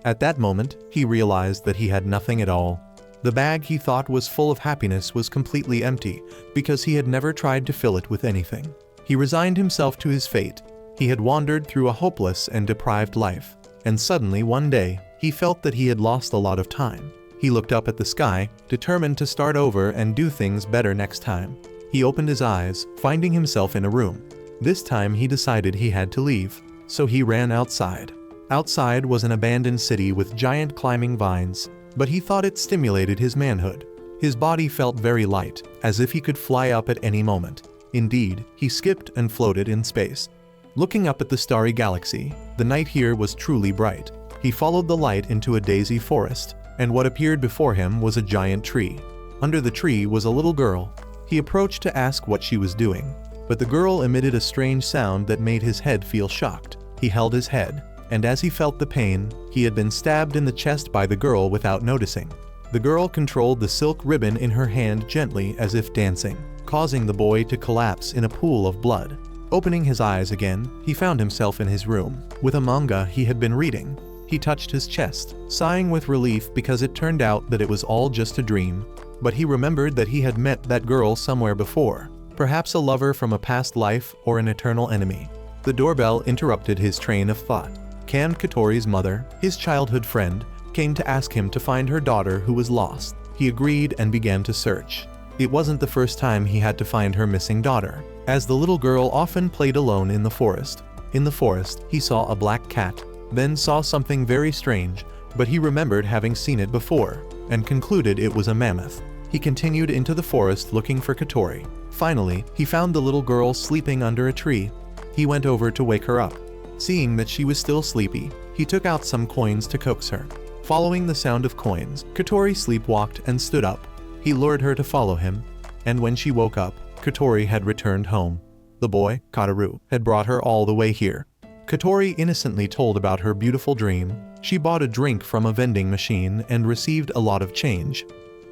At that moment, he realized that he had nothing at all. The bag he thought was full of happiness was completely empty, because he had never tried to fill it with anything. He resigned himself to his fate. He had wandered through a hopeless and deprived life, and suddenly one day, he felt that he had lost a lot of time. He looked up at the sky, determined to start over and do things better next time. He opened his eyes, finding himself in a room. This time he decided he had to leave, so he ran outside. Outside was an abandoned city with giant climbing vines, but he thought it stimulated his manhood. His body felt very light, as if he could fly up at any moment. Indeed, he skipped and floated in space. Looking up at the starry galaxy, the night here was truly bright. He followed the light into a daisy forest, and what appeared before him was a giant tree. Under the tree was a little girl. He approached to ask what she was doing, but the girl emitted a strange sound that made his head feel shocked. He held his head, and as he felt the pain, he had been stabbed in the chest by the girl without noticing. The girl controlled the silk ribbon in her hand gently as if dancing, causing the boy to collapse in a pool of blood. Opening his eyes again, he found himself in his room, with a manga he had been reading. He touched his chest, sighing with relief because it turned out that it was all just a dream. But he remembered that he had met that girl somewhere before, perhaps a lover from a past life or an eternal enemy. The doorbell interrupted his train of thought. Katori's mother, his childhood friend, came to ask him to find her daughter who was lost. He agreed and began to search. It wasn't the first time he had to find her missing daughter, as the little girl often played alone in the forest. In the forest, he saw a black cat, then saw something very strange, but he remembered having seen it before, and concluded it was a mammoth. He continued into the forest looking for Katori. Finally, he found the little girl sleeping under a tree. He went over to wake her up. Seeing that she was still sleepy, he took out some coins to coax her. Following the sound of coins, Katori sleepwalked and stood up. He lured her to follow him, and when she woke up, Katori had returned home. The boy, Kagari, had brought her all the way here. Katori innocently told about her beautiful dream. She bought a drink from a vending machine and received a lot of change.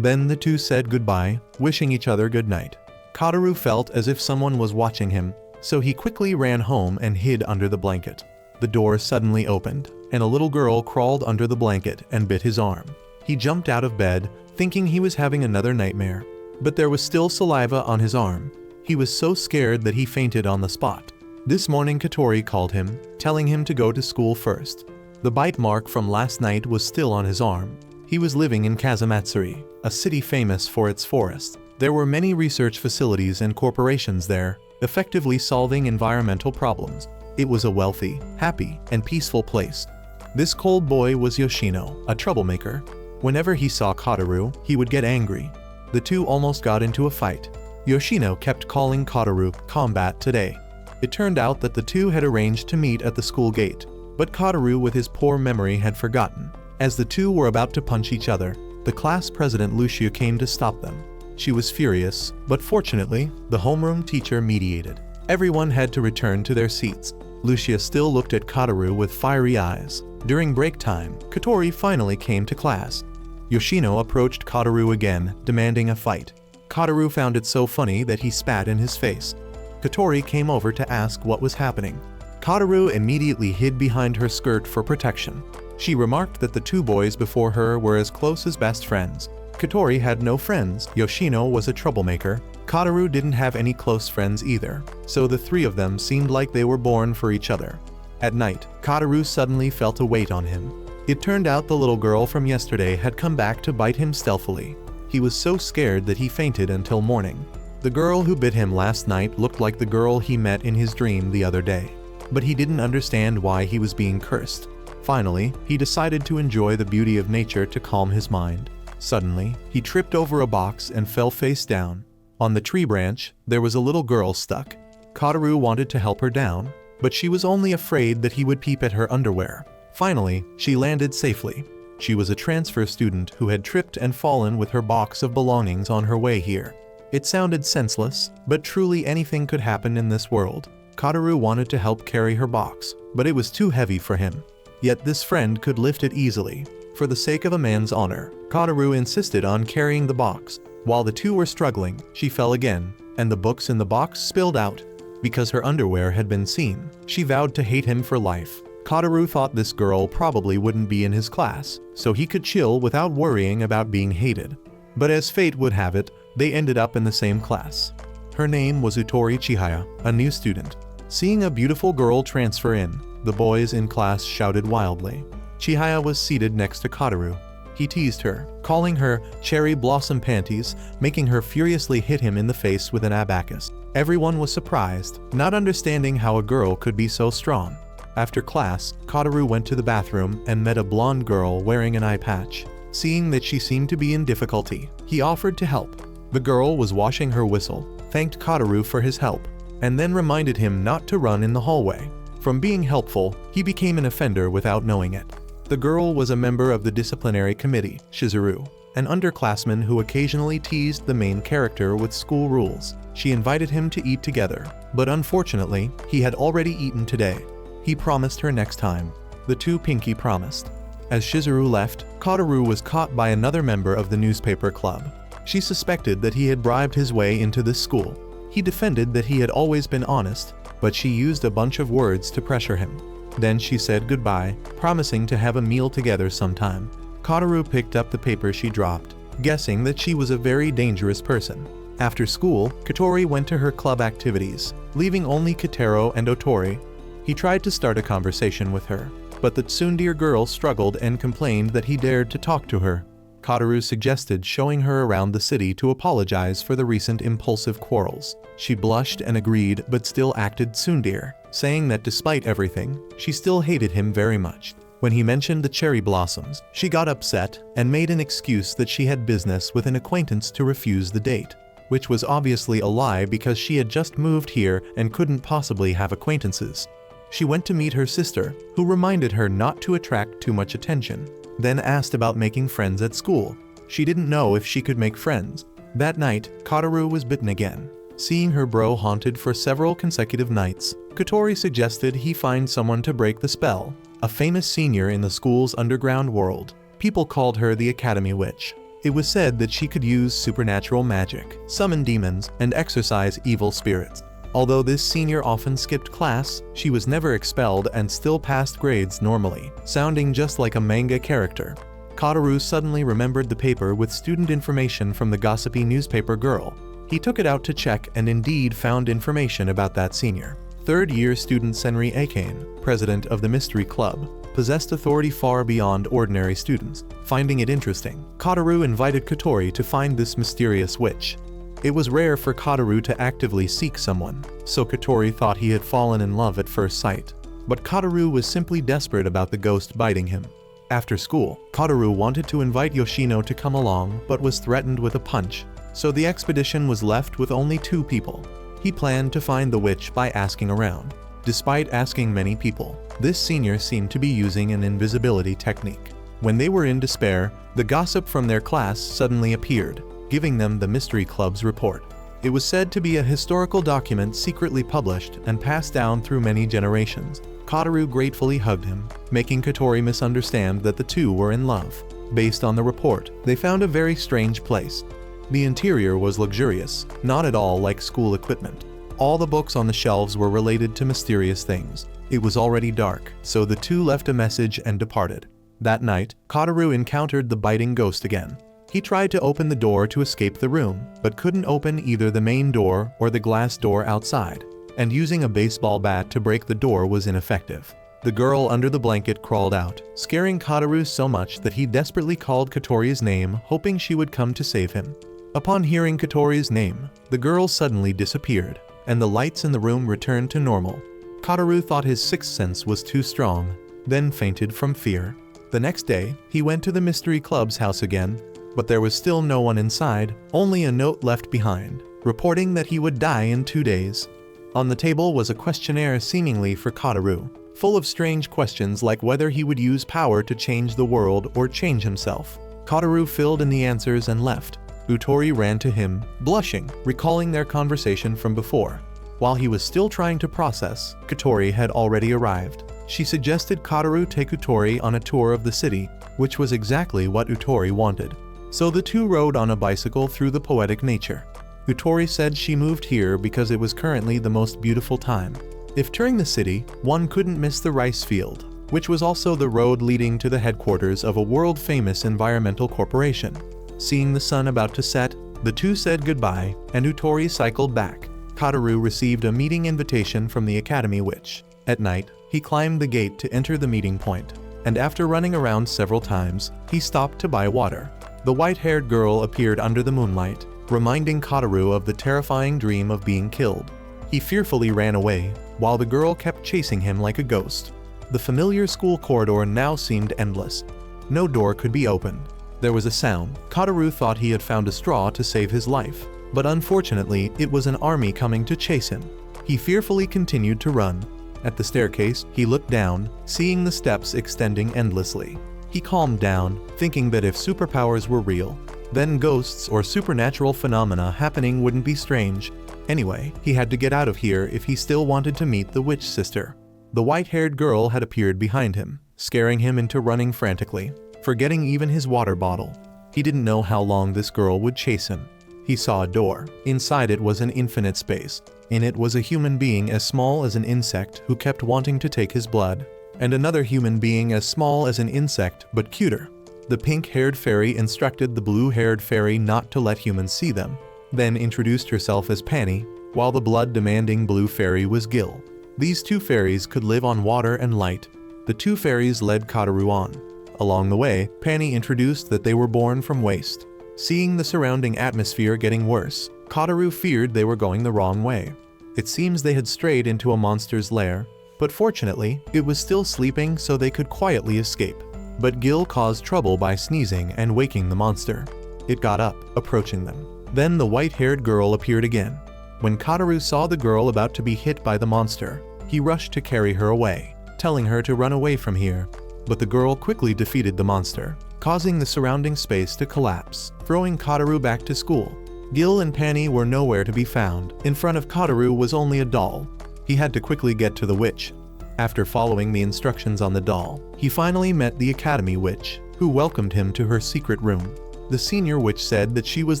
Then the two said goodbye, wishing each other good night. Kagari felt as if someone was watching him, so he quickly ran home and hid under the blanket. The door suddenly opened, and a little girl crawled under the blanket and bit his arm. He jumped out of bed, thinking he was having another nightmare, but there was still saliva on his arm. He was so scared that he fainted on the spot. This morning Katori called him, telling him to go to school first. The bite mark from last night was still on his arm. He was living in Kazamatsuri, a city famous for its forests. There were many research facilities and corporations there, effectively solving environmental problems. It was a wealthy, happy, and peaceful place. This cold boy was Yoshino, a troublemaker. Whenever he saw Kagari, he would get angry. The two almost got into a fight. Yoshino kept calling Kagari combat today. It turned out that the two had arranged to meet at the school gate, but Kagari with his poor memory had forgotten. As the two were about to punch each other, the class president Lucia came to stop them. She was furious, but fortunately, the homeroom teacher mediated. Everyone had to return to their seats. Lucia still looked at Kagari with fiery eyes. During break time, Katori finally came to class. Yoshino approached Kagari again, demanding a fight. Kagari found it so funny that he spat in his face. Katori came over to ask what was happening. Kagari immediately hid behind her skirt for protection. She remarked that the two boys before her were as close as best friends. Katori had no friends. Yoshino was a troublemaker. Kagari didn't have any close friends either, so the three of them seemed like they were born for each other. At night, Kagari suddenly felt a weight on him. It turned out the little girl from yesterday had come back to bite him stealthily. He was so scared that he fainted until morning. The girl who bit him last night looked like the girl he met in his dream the other day, but he didn't understand why he was being cursed. Finally, he decided to enjoy the beauty of nature to calm his mind. Suddenly, he tripped over a box and fell face down. On the tree branch, there was a little girl stuck. Kagari wanted to help her down, but she was only afraid that he would peep at her underwear. Finally, she landed safely. She was a transfer student who had tripped and fallen with her box of belongings on her way here. It sounded senseless, but truly anything could happen in this world. Kagari wanted to help carry her box, but it was too heavy for him. Yet this friend could lift it easily. For the sake of a man's honor, Kagari insisted on carrying the box. While the two were struggling, she fell again, and the books in the box spilled out. Because her underwear had been seen, she vowed to hate him for life. Kataru thought this girl probably wouldn't be in his class, so he could chill without worrying about being hated. But as fate would have it, they ended up in the same class. Her name was Utori Chihaya, a new student. Seeing a beautiful girl transfer in, the boys in class shouted wildly. Chihaya was seated next to Kataru. He teased her, calling her cherry blossom panties, making her furiously hit him in the face with an abacus. Everyone was surprised, not understanding how a girl could be so strong. After class, Kataru went to the bathroom and met a blonde girl wearing an eye patch. Seeing that she seemed to be in difficulty, he offered to help. The girl was washing her whistle, thanked Kataru for his help, and then reminded him not to run in the hallway. From being helpful, he became an offender without knowing it. The girl was a member of the disciplinary committee, Shizu, an underclassman who occasionally teased the main character with school rules. She invited him to eat together, but unfortunately, he had already eaten today. He promised her next time. The two pinky promised. As Shizu left, Kataru was caught by another member of the newspaper club. She suspected that he had bribed his way into this school. He defended that he had always been honest, but she used a bunch of words to pressure him. Then she said goodbye, promising to have a meal together sometime. Kataru picked up the paper she dropped, guessing that she was a very dangerous person. After school, Katori went to her club activities, leaving only Kitaro and Otori. He tried to start a conversation with her, but the tsundere girl struggled and complained that he dared to talk to her. Kataru suggested showing her around the city to apologize for the recent impulsive quarrels. She blushed and agreed but still acted tsundere, saying that despite everything, she still hated him very much. When he mentioned the cherry blossoms, she got upset and made an excuse that she had business with an acquaintance to refuse the date, which was obviously a lie because she had just moved here and couldn't possibly have acquaintances. She went to meet her sister, who reminded her not to attract too much attention, then asked about making friends at school. She didn't know if she could make friends. That night, Kataru was bitten again. Seeing her bro haunted for several consecutive nights, Katori suggested he find someone to break the spell, a famous senior in the school's underground world. People called her the Academy Witch. It was said that she could use supernatural magic, summon demons, and exorcise evil spirits. Although this senior often skipped class, she was never expelled and still passed grades normally, sounding just like a manga character. Kataru suddenly remembered the paper with student information from the gossipy newspaper girl. He took it out to check and indeed found information about that senior. Third-year student Senri Akane, president of the Mystery Club, possessed authority far beyond ordinary students. Finding it interesting, Kataru invited Katori to find this mysterious witch. It was rare for Kataru to actively seek someone, so Katori thought he had fallen in love at first sight. But Kataru was simply desperate about the ghost biting him. After school, Kataru wanted to invite Yoshino to come along but was threatened with a punch, so the expedition was left with only 2 people. He planned to find the witch by asking around. Despite asking many people, this senior seemed to be using an invisibility technique. When they were in despair, the gossip from their class suddenly appeared, giving them the Mystery Club's report. It was said to be a historical document secretly published and passed down through many generations. Kataru gratefully hugged him, making Katori misunderstand that the two were in love. Based on the report, they found a very strange place. The interior was luxurious, not at all like school equipment. All the books on the shelves were related to mysterious things. It was already dark, so the two left a message and departed. That night, Kataru encountered the biting ghost again. He tried to open the door to escape the room, but couldn't open either the main door or the glass door outside, and using a baseball bat to break the door was ineffective. The girl under the blanket crawled out, scaring Kataru so much that he desperately called Katori's name, hoping she would come to save him. Upon hearing Katori's name, the girl suddenly disappeared, and the lights in the room returned to normal. Kataru thought his sixth sense was too strong, then fainted from fear. The next day, he went to the Mystery Club's house again, but there was still no one inside, only a note left behind, reporting that he would die in 2 days. On the table was a questionnaire seemingly for Kataru, full of strange questions like whether he would use power to change the world or change himself. Kataru filled in the answers and left. Utori ran to him, blushing, recalling their conversation from before. While he was still trying to process, Katori had already arrived. She suggested Kataru take Utori on a tour of the city, which was exactly what Utori wanted. So the two rode on a bicycle through the poetic nature. Utori said she moved here because it was currently the most beautiful time. If touring the city, one couldn't miss the rice field, which was also the road leading to the headquarters of a world-famous environmental corporation. Seeing the sun about to set, the two said goodbye, and Utori cycled back. Kataru received a meeting invitation from the Academy Witch. At night, he climbed the gate to enter the meeting point, and after running around several times, he stopped to buy water. The white-haired girl appeared under the moonlight, reminding Kataru of the terrifying dream of being killed. He fearfully ran away, while the girl kept chasing him like a ghost. The familiar school corridor now seemed endless. No door could be opened. There was a sound. Kataru thought he had found a straw to save his life, but unfortunately, it was an army coming to chase him. He fearfully continued to run. At the staircase, he looked down, seeing the steps extending endlessly. He calmed down, thinking that if superpowers were real, then ghosts or supernatural phenomena happening wouldn't be strange. Anyway, he had to get out of here if he still wanted to meet the witch sister. The white-haired girl had appeared behind him, scaring him into running frantically, forgetting even his water bottle. He didn't know how long this girl would chase him. He saw a door. Inside it was an infinite space. In it was a human being as small as an insect who kept wanting to take his blood, and another human being as small as an insect but cuter. The pink-haired fairy instructed the blue-haired fairy not to let humans see them, then introduced herself as Panny, while the blood-demanding blue fairy was Gil. These two fairies could live on water and light. The two fairies led Kataru on. Along the way, Panny introduced that they were born from waste. Seeing the surrounding atmosphere getting worse, Kataru feared they were going the wrong way. It seems they had strayed into a monster's lair, but fortunately, it was still sleeping so they could quietly escape. But Gil caused trouble by sneezing and waking the monster. It got up, approaching them. Then the white-haired girl appeared again. When Kataru saw the girl about to be hit by the monster, he rushed to carry her away, telling her to run away from here. But the girl quickly defeated the monster, causing the surrounding space to collapse, throwing Kataru back to school. Gil and Panny were nowhere to be found. In front of Kataru was only a doll. He had to quickly get to the witch. After following the instructions on the doll, he finally met the Academy Witch, who welcomed him to her secret room. The senior witch said that she was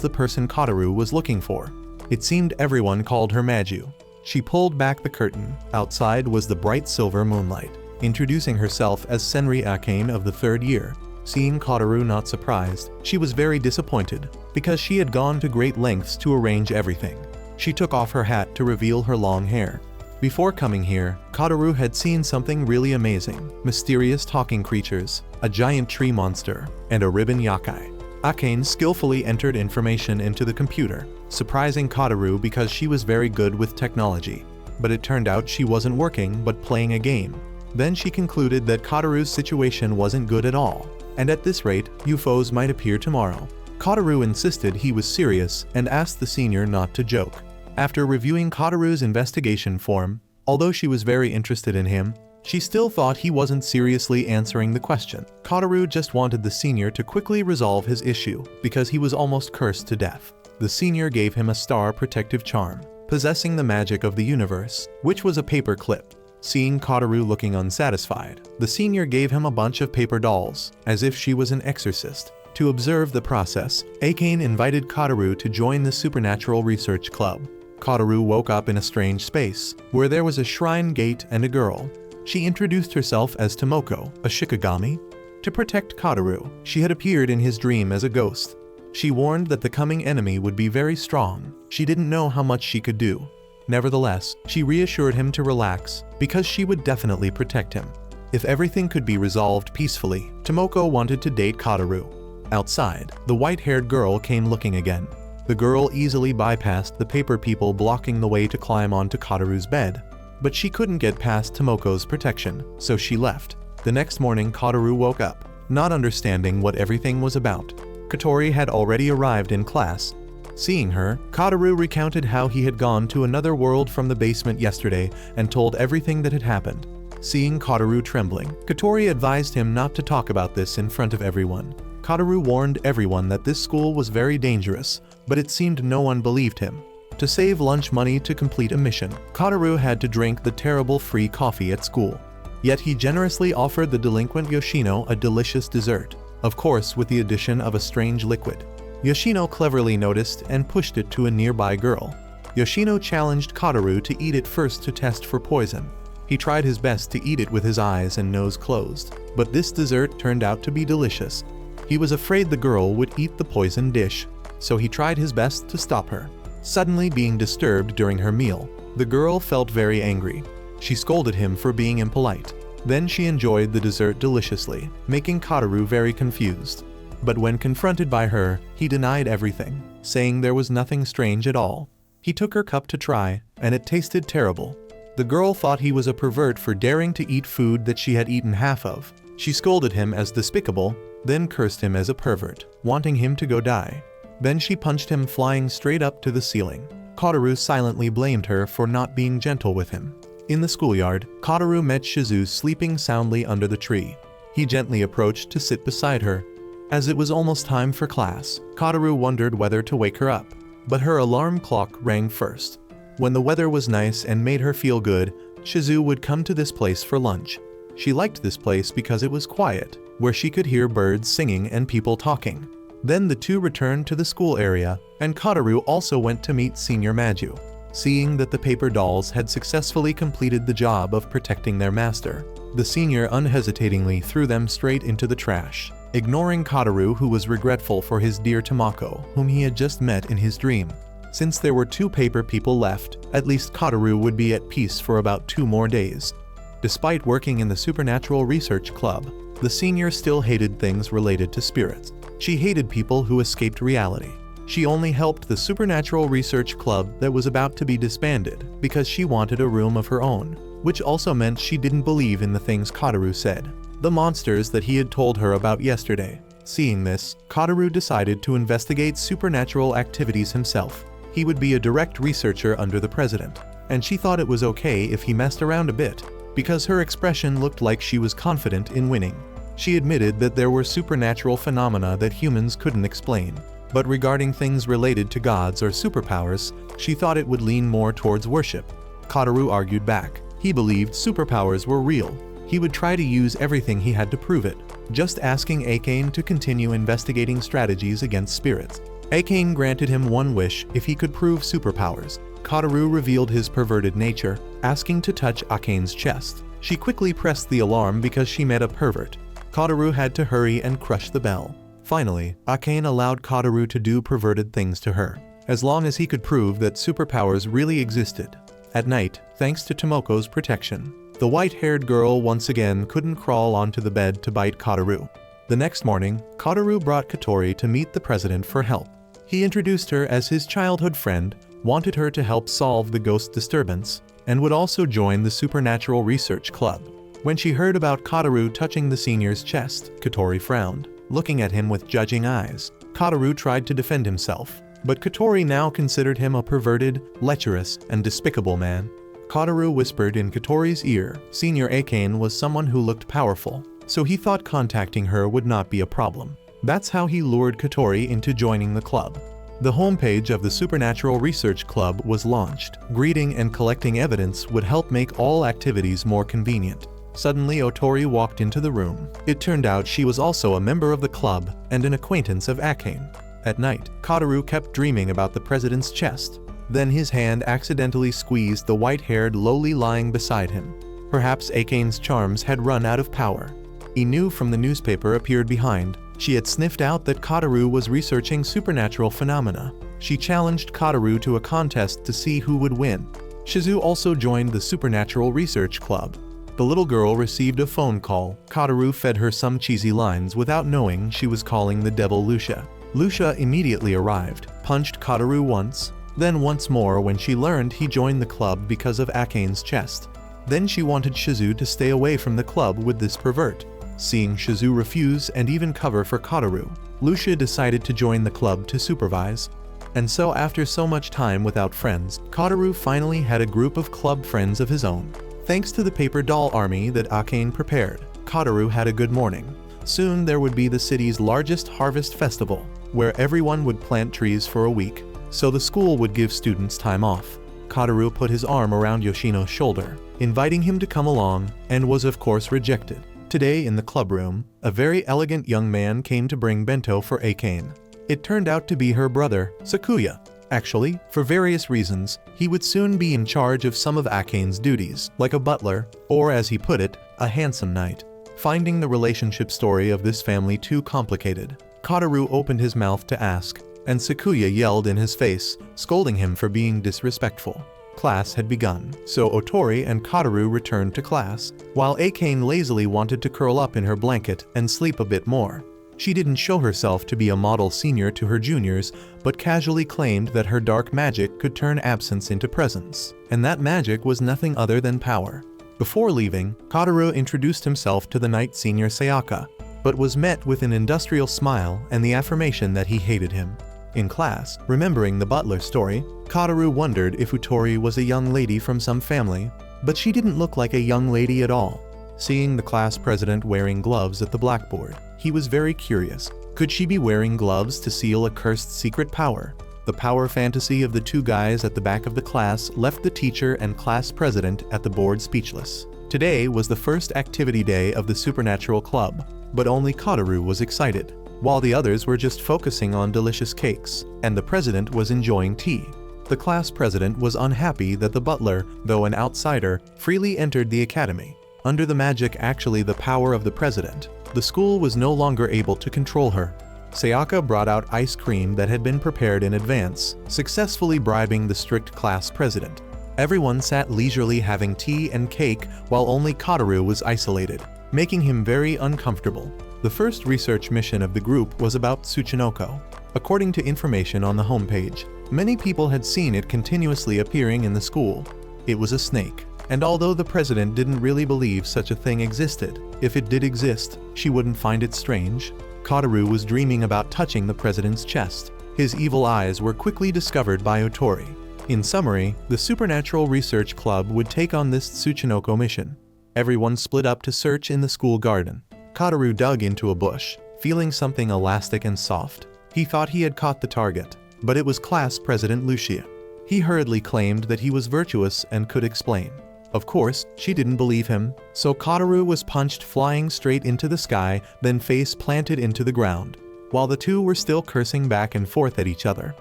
the person Kataru was looking for. It seemed everyone called her Maju. She pulled back the curtain. Outside was the bright silver moonlight, introducing herself as Senri Akane of the third year. Seeing Kataru not surprised, she was very disappointed, because she had gone to great lengths to arrange everything. She took off her hat to reveal her long hair. Before coming here, Kataru had seen something really amazing: mysterious talking creatures, a giant tree monster, and a ribbon yakai. Akane skillfully entered information into the computer, surprising Kataru because she was very good with technology. But it turned out she wasn't working but playing a game. Then she concluded that Kataru's situation wasn't good at all, and at this rate, UFOs might appear tomorrow. Kataru insisted he was serious and asked the senior not to joke. After reviewing Kataru's investigation form, although she was very interested in him, she still thought he wasn't seriously answering the question. Kataru just wanted the senior to quickly resolve his issue, because he was almost cursed to death. The senior gave him a star protective charm, possessing the magic of the universe, which was a paper clip. Seeing Kataru looking unsatisfied, the senior gave him a bunch of paper dolls, as if she was an exorcist. To observe the process, Akane invited Kataru to join the Supernatural Research Club. Kataru woke up in a strange space, where there was a shrine gate and a girl. She introduced herself as Tomoko, a Shikigami. To protect Kataru, she had appeared in his dream as a ghost. She warned that the coming enemy would be very strong. She didn't know how much she could do. Nevertheless, she reassured him to relax, because she would definitely protect him. If everything could be resolved peacefully, Tomoko wanted to date Kataru. Outside, the white-haired girl came looking again. The girl easily bypassed the paper people blocking the way to climb onto Kataru's bed. But she couldn't get past Tomoko's protection, so she left. The next morning, Kataru woke up, not understanding what everything was about. Katori had already arrived in class. Seeing her, Kataru recounted how he had gone to another world from the basement yesterday and told everything that had happened. Seeing Kataru trembling, Katori advised him not to talk about this in front of everyone. Kataru warned everyone that this school was very dangerous, but it seemed no one believed him. To save lunch money to complete a mission, Kataru had to drink the terrible free coffee at school. Yet he generously offered the delinquent Yoshino a delicious dessert, of course with the addition of a strange liquid. Yoshino cleverly noticed and pushed it to a nearby girl. Yoshino challenged Kataru to eat it first to test for poison. He tried his best to eat it with his eyes and nose closed, but this dessert turned out to be delicious. He was afraid the girl would eat the poisoned dish, so he tried his best to stop her. Suddenly being disturbed during her meal, the girl felt very angry. She scolded him for being impolite. Then she enjoyed the dessert deliciously, making Kataru very confused. But when confronted by her, he denied everything, saying there was nothing strange at all. He took her cup to try, and it tasted terrible. The girl thought he was a pervert for daring to eat food that she had eaten half of. She scolded him as despicable, then cursed him as a pervert, wanting him to go die. Then she punched him, flying straight up to the ceiling. Kataru silently blamed her for not being gentle with him. In the schoolyard, Kataru met Shizu sleeping soundly under the tree. He gently approached to sit beside her. As it was almost time for class, Kataru wondered whether to wake her up, but her alarm clock rang first. When the weather was nice and made her feel good, Shizu would come to this place for lunch. She liked this place because it was quiet, where she could hear birds singing and people talking. Then the two returned to the school area, and Kataru also went to meet Senior Maju. Seeing that the paper dolls had successfully completed the job of protecting their master, the senior unhesitatingly threw them straight into the trash, ignoring Kataru, who was regretful for his dear Tamako, whom he had just met in his dream. Since there were 2 paper people left, at least Kataru would be at peace for about 2 more days. Despite working in the Supernatural Research Club, the senior still hated things related to spirits. She hated people who escaped reality. She only helped the Supernatural Research Club that was about to be disbanded because she wanted a room of her own, which also meant she didn't believe in the things Kataru said, the monsters that he had told her about yesterday. Seeing this, Kataru decided to investigate supernatural activities himself. He would be a direct researcher under the president, and she thought it was okay if he messed around a bit, because her expression looked like she was confident in winning. She admitted that there were supernatural phenomena that humans couldn't explain, but regarding things related to gods or superpowers, she thought it would lean more towards worship. Kataru argued back. He believed superpowers were real. He would try to use everything he had to prove it, just asking Akane to continue investigating strategies against spirits. Akane granted him one wish if he could prove superpowers. Kataru revealed his perverted nature, asking to touch Akane's chest. She quickly pressed the alarm because she met a pervert. Kataru had to hurry and crush the bell. Finally, Akane allowed Kataru to do perverted things to her, as long as he could prove that superpowers really existed. At night, thanks to Tomoko's protection, the white-haired girl once again couldn't crawl onto the bed to bite Kataru. The next morning, Kataru brought Katori to meet the president for help. He introduced her as his childhood friend, wanted her to help solve the ghost disturbance, and would also join the Supernatural Research Club. When she heard about Kataru touching the senior's chest, Katori frowned, looking at him with judging eyes. Kataru tried to defend himself, but Katori now considered him a perverted, lecherous, and despicable man. Kataru whispered in Katori's ear. Senior Akane was someone who looked powerful, so he thought contacting her would not be a problem. That's how he lured Katori into joining the club. The homepage of the Supernatural Research Club was launched. Greeting and collecting evidence would help make all activities more convenient. Suddenly Otori walked into the room. It turned out she was also a member of the club and an acquaintance of Akane. At night, Kataru kept dreaming about the president's chest. Then his hand accidentally squeezed the white-haired lowly lying beside him. Perhaps Akane's charms had run out of power. A new from the newspaper appeared behind. She had sniffed out that Kataru was researching supernatural phenomena. She challenged Kataru to a contest to see who would win. Shizu also joined the Supernatural Research Club. The little girl received a phone call. Kataru fed her some cheesy lines without knowing she was calling the devil Lucia. Lucia immediately arrived, punched Kataru once, then once more when she learned he joined the club because of Akane's chest. Then she wanted Shizu to stay away from the club with this pervert. Seeing Shizu refuse and even cover for Kataru, Lucia decided to join the club to supervise. And so after so much time without friends, Kataru finally had a group of club friends of his own. Thanks to the paper doll army that Akane prepared, Kataru had a good morning. Soon there would be the city's largest harvest festival, where everyone would plant trees for a week, so the school would give students time off. Kataru put his arm around Yoshino's shoulder, inviting him to come along, and was of course rejected. Today in the club room, a very elegant young man came to bring bento for Akane. It turned out to be her brother, Sakuya. Actually, for various reasons, he would soon be in charge of some of Akane's duties, like a butler, or as he put it, a handsome knight. Finding the relationship story of this family too complicated, Kataru opened his mouth to ask, and Sakuya yelled in his face, scolding him for being disrespectful. Class had begun, so Otori and Kataru returned to class, while Akane lazily wanted to curl up in her blanket and sleep a bit more. She didn't show herself to be a model senior to her juniors, but casually claimed that her dark magic could turn absence into presence, and that magic was nothing other than power. Before leaving, Kataru introduced himself to the knight senior Sayaka, but was met with an industrial smile and the affirmation that he hated him. In class, remembering the butler story, Kataru wondered if Utori was a young lady from some family, but she didn't look like a young lady at all. Seeing the class president wearing gloves at the blackboard, he was very curious. Could she be wearing gloves to seal a cursed secret power? The power fantasy of the two guys at the back of the class left the teacher and class president at the board speechless. Today was the first activity day of the Supernatural Club, but only Kataru was excited, while the others were just focusing on delicious cakes, and the president was enjoying tea. The class president was unhappy that the butler, though an outsider, freely entered the academy. Under the magic, actually the power of the president, the school was no longer able to control her. Sayaka brought out ice cream that had been prepared in advance, successfully bribing the strict class president. Everyone sat leisurely having tea and cake while only Kataru was isolated, making him very uncomfortable. The first research mission of the group was about Tsuchinoko. According to information on the homepage, many people had seen it continuously appearing in the school. It was a snake, and although the president didn't really believe such a thing existed, if it did exist, she wouldn't find it strange. Kataru was dreaming about touching the president's chest. His evil eyes were quickly discovered by Otori. In summary, the Supernatural Research Club would take on this Tsuchinoko mission. Everyone split up to search in the school garden. Kataru dug into a bush, feeling something elastic and soft. He thought he had caught the target, but it was class president Lucia. He hurriedly claimed that he was virtuous and could explain. Of course, she didn't believe him, so Kataru was punched flying straight into the sky, then face planted into the ground. While the two were still cursing back and forth at each other,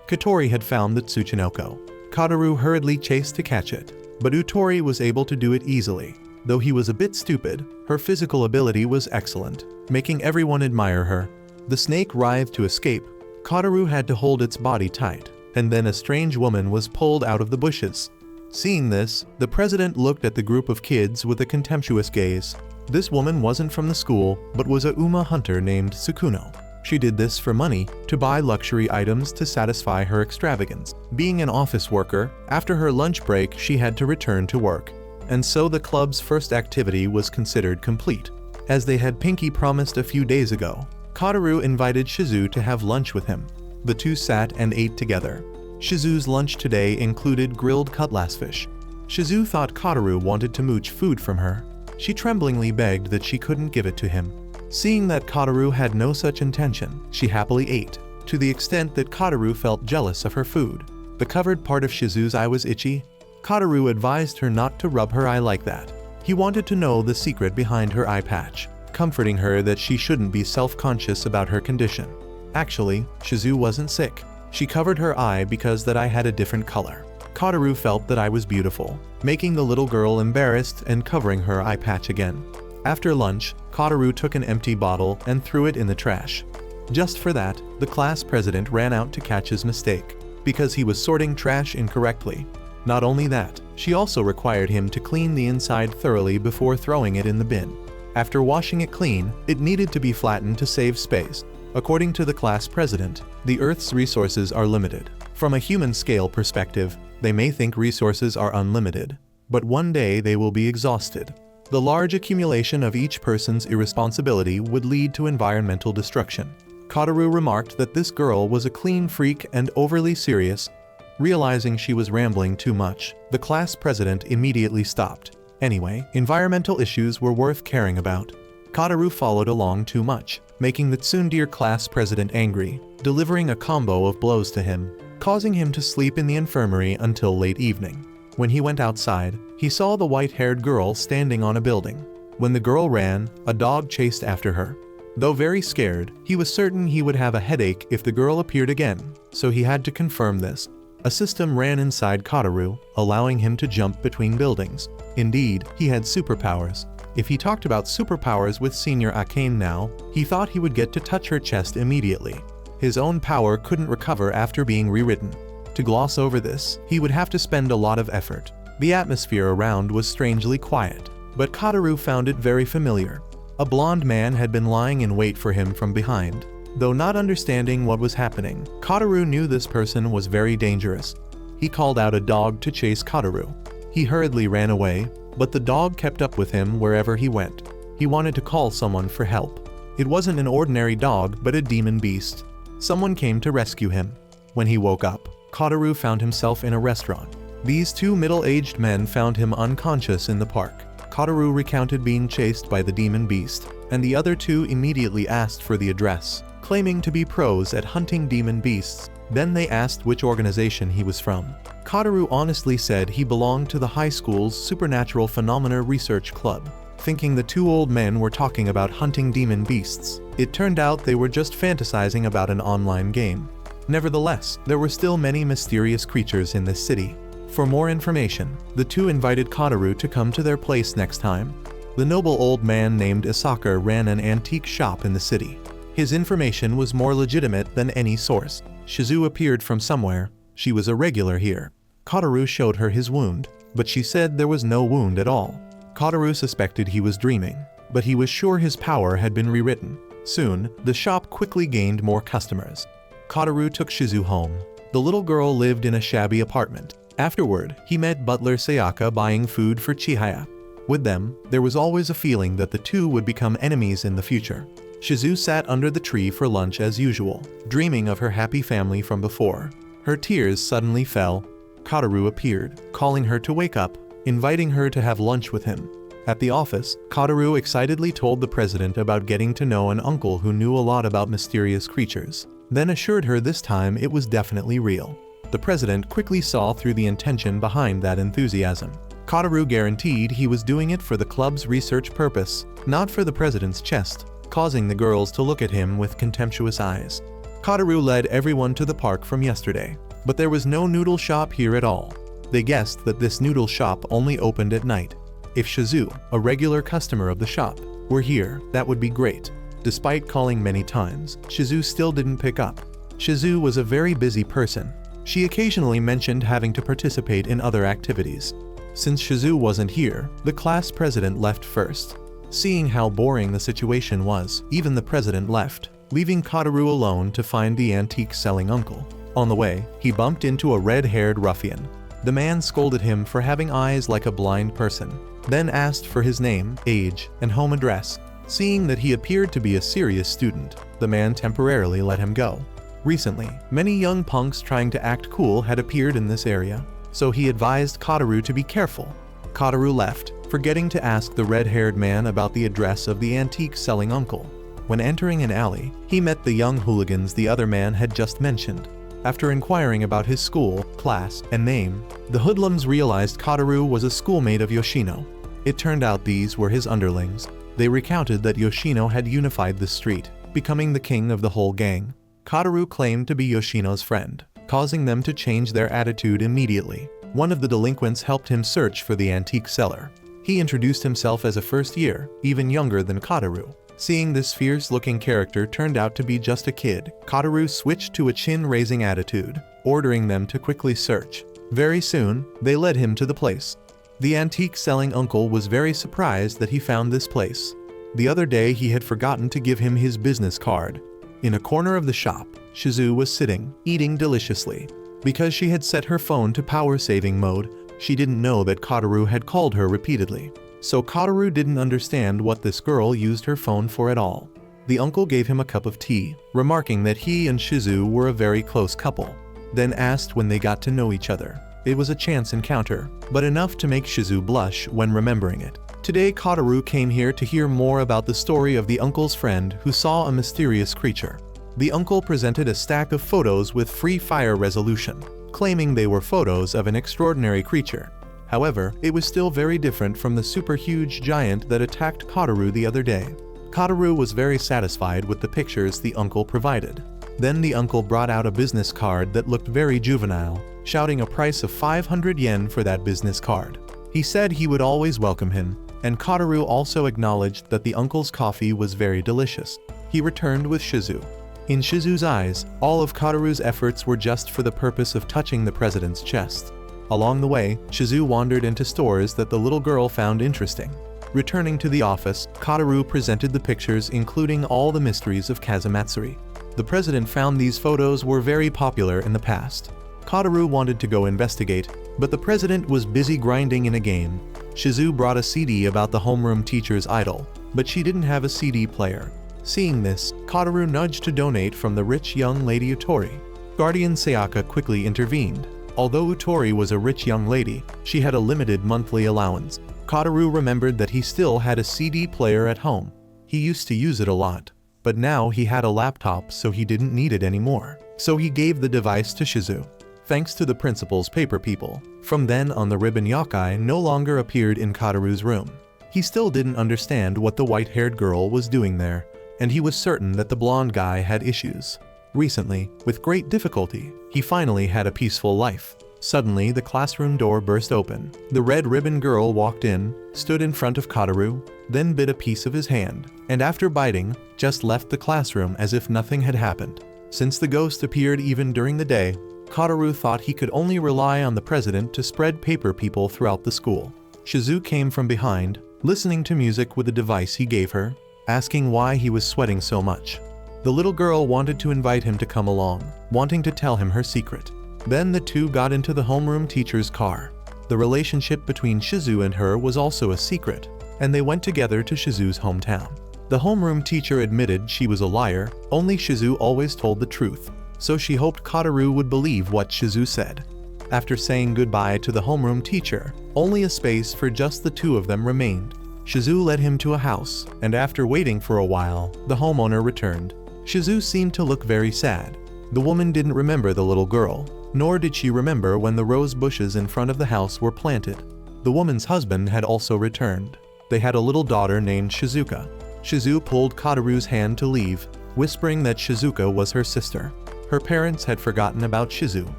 Katori had found the Tsuchinoko. Kataru hurriedly chased to catch it, but Utori was able to do it easily. Though he was a bit stupid, her physical ability was excellent, making everyone admire her. The snake writhed to escape. Kataru had to hold its body tight, and then a strange woman was pulled out of the bushes. Seeing this, the president looked at the group of kids with a contemptuous gaze. This woman wasn't from the school, but was a Uma hunter named Sukuno. She did this for money, to buy luxury items to satisfy her extravagance. Being an office worker, after her lunch break she had to return to work. And so the club's first activity was considered complete. As they had pinky promised a few days ago, Kataru invited Shizu to have lunch with him. The two sat and ate together. Shizu's lunch today included grilled cutlass fish. Shizu thought Kataru wanted to mooch food from her. She tremblingly begged that she couldn't give it to him. Seeing that Kataru had no such intention, she happily ate, to the extent that Kataru felt jealous of her food. The covered part of Shizu's eye was itchy. Kataru advised her not to rub her eye like that. He wanted to know the secret behind her eye patch, comforting her that she shouldn't be self-conscious about her condition. Actually, Shizu wasn't sick. She covered her eye because that eye had a different color. Kataru felt that I was beautiful, making the little girl embarrassed and covering her eye patch again. After lunch, Kataru took an empty bottle and threw it in the trash. Just for that, the class president ran out to catch his mistake, because he was sorting trash incorrectly. Not only that, she also required him to clean the inside thoroughly before throwing it in the bin. After washing it clean, it needed to be flattened to save space. According to the class president, the Earth's resources are limited. From a human scale perspective, they may think resources are unlimited, but one day they will be exhausted. The large accumulation of each person's irresponsibility would lead to environmental destruction. Kataru remarked that this girl was a clean freak and overly serious. Realizing she was rambling too much, the class president immediately stopped. Anyway, environmental issues were worth caring about. Kataru followed along too much, making the tsundere class president angry, delivering a combo of blows to him, causing him to sleep in the infirmary until late evening. When he went outside, he saw the white-haired girl standing on a building. When the girl ran, a dog chased after her. Though very scared, he was certain he would have a headache if the girl appeared again, so he had to confirm this. A system ran inside Kagari, allowing him to jump between buildings. Indeed, he had superpowers. If he talked about superpowers with Senior Akane now, he thought he would get to touch her chest immediately. His own power couldn't recover after being rewritten. To gloss over this, he would have to spend a lot of effort. The atmosphere around was strangely quiet, but Kagari found it very familiar. A blonde man had been lying in wait for him from behind. Though not understanding what was happening, Kagari knew this person was very dangerous. He called out a dog to chase Kagari. He hurriedly ran away, but the dog kept up with him wherever he went. He wanted to call someone for help. It wasn't an ordinary dog but a demon beast. Someone came to rescue him. When he woke up, Kagari found himself in a restaurant. These two middle-aged men found him unconscious in the park. Kagari recounted being chased by the demon beast, and the other two immediately asked for the address, claiming to be pros at hunting demon beasts. Then they asked which organization he was from. Kagari honestly said he belonged to the high school's Supernatural Phenomena Research Club. Thinking the two old men were talking about hunting demon beasts, it turned out they were just fantasizing about an online game. Nevertheless, there were still many mysterious creatures in this city. For more information, the two invited Kagari to come to their place next time. The noble old man named Isaka ran an antique shop in the city. His information was more legitimate than any source. Shizu appeared from somewhere. She was a regular here. Kagari showed her his wound, but she said there was no wound at all. Kagari suspected he was dreaming, but he was sure his power had been rewritten. Soon, the shop quickly gained more customers. Kagari took Shizu home. The little girl lived in a shabby apartment. Afterward, he met butler Sayaka buying food for Chihaya. With them, there was always a feeling that the two would become enemies in the future. Shizu sat under the tree for lunch as usual, dreaming of her happy family from before. Her tears suddenly fell. Kagari appeared, calling her to wake up, inviting her to have lunch with him. At the office, Kagari excitedly told the president about getting to know an uncle who knew a lot about mysterious creatures, then assured her this time it was definitely real. The president quickly saw through the intention behind that enthusiasm. Kagari guaranteed he was doing it for the club's research purpose, not for the president's chest, causing the girls to look at him with contemptuous eyes. Kagari led everyone to the park from yesterday, but there was no noodle shop here at all. They guessed that this noodle shop only opened at night. If Shizu, a regular customer of the shop, were here, that would be great. Despite calling many times, Shizu still didn't pick up. Shizu was a very busy person. She occasionally mentioned having to participate in other activities. Since Shizu wasn't here, the class president left first. Seeing how boring the situation was, even the president left, leaving Kagari alone to find the antique-selling uncle. On the way, he bumped into a red-haired ruffian. The man scolded him for having eyes like a blind person, then asked for his name, age, and home address. Seeing that he appeared to be a serious student, the man temporarily let him go. Recently, many young punks trying to act cool had appeared in this area, so he advised Kagari to be careful. Kagari left, forgetting to ask the red-haired man about the address of the antique-selling uncle. When entering an alley, he met the young hooligans the other man had just mentioned. After inquiring about his school, class, and name, the hoodlums realized Kagari was a schoolmate of Yoshino. It turned out these were his underlings. They recounted that Yoshino had unified the street, becoming the king of the whole gang. Kagari claimed to be Yoshino's friend, causing them to change their attitude immediately. One of the delinquents helped him search for the antique seller. He introduced himself as a first year, even younger than Kagari. Seeing this fierce-looking character turned out to be just a kid, Kagari switched to a chin-raising attitude, ordering them to quickly search. Very soon, they led him to the place. The antique-selling uncle was very surprised that he found this place. The other day he had forgotten to give him his business card. In a corner of the shop, Shizu was sitting, eating deliciously. Because she had set her phone to power-saving mode, she didn't know that Kagari had called her repeatedly. So Kagari didn't understand what this girl used her phone for at all. The uncle gave him a cup of tea, remarking that he and Shizu were a very close couple, then asked when they got to know each other. It was a chance encounter, but enough to make Shizu blush when remembering it. Today Kagari came here to hear more about the story of the uncle's friend who saw a mysterious creature. The uncle presented a stack of photos with free fire resolution, claiming they were photos of an extraordinary creature. However, it was still very different from the super huge giant that attacked Kagari the other day. Kagari was very satisfied with the pictures the uncle provided. Then the uncle brought out a business card that looked very juvenile, shouting a price of 500 yen for that business card. He said he would always welcome him, and Kataru also acknowledged that the uncle's coffee was very delicious. He returned with Shizu. In Shizu's eyes, all of Kataru's efforts were just for the purpose of touching the president's chest. Along the way, Shizu wandered into stores that the little girl found interesting. Returning to the office, Kataru presented the pictures including all the mysteries of Kazamatsuri. The president found these photos were very popular in the past. Kataru wanted to go investigate, but the president was busy grinding in a game. Shizu brought a CD about the homeroom teacher's idol, but she didn't have a CD player. Seeing this, Kataru nudged to donate from the rich young lady Utori. Guardian Sayaka quickly intervened. Although Utori was a rich young lady, she had a limited monthly allowance. Kataru remembered that he still had a CD player at home. He used to use it a lot, but now he had a laptop so he didn't need it anymore. So he gave the device to Shizu. Thanks to the principal's paper people, from then on the ribbon yokai no longer appeared in Kataru's room. He still didn't understand what the white-haired girl was doing there, and he was certain that the blonde guy had issues. Recently, with great difficulty, he finally had a peaceful life. Suddenly, the classroom door burst open. The red ribbon girl walked in, stood in front of Kataru, then bit a piece of his hand, and after biting, just left the classroom as if nothing had happened. Since the ghost appeared even during the day, Kataru thought he could only rely on the president to spread paper people throughout the school. Shizu came from behind, listening to music with the device he gave her, asking why he was sweating so much. The little girl wanted to invite him to come along, wanting to tell him her secret. Then the two got into the homeroom teacher's car. The relationship between Shizu and her was also a secret, and they went together to Shizu's hometown. The homeroom teacher admitted she was a liar, only Shizu always told the truth, so she hoped Kataru would believe what Shizu said. After saying goodbye to the homeroom teacher, only a space for just the two of them remained. Shizu led him to a house, and after waiting for a while, the homeowner returned. Shizu seemed to look very sad. The woman didn't remember the little girl, nor did she remember when the rose bushes in front of the house were planted. The woman's husband had also returned. They had a little daughter named Shizuka. Shizu pulled Kataru's hand to leave, whispering that Shizuka was her sister. Her parents had forgotten about Shizu,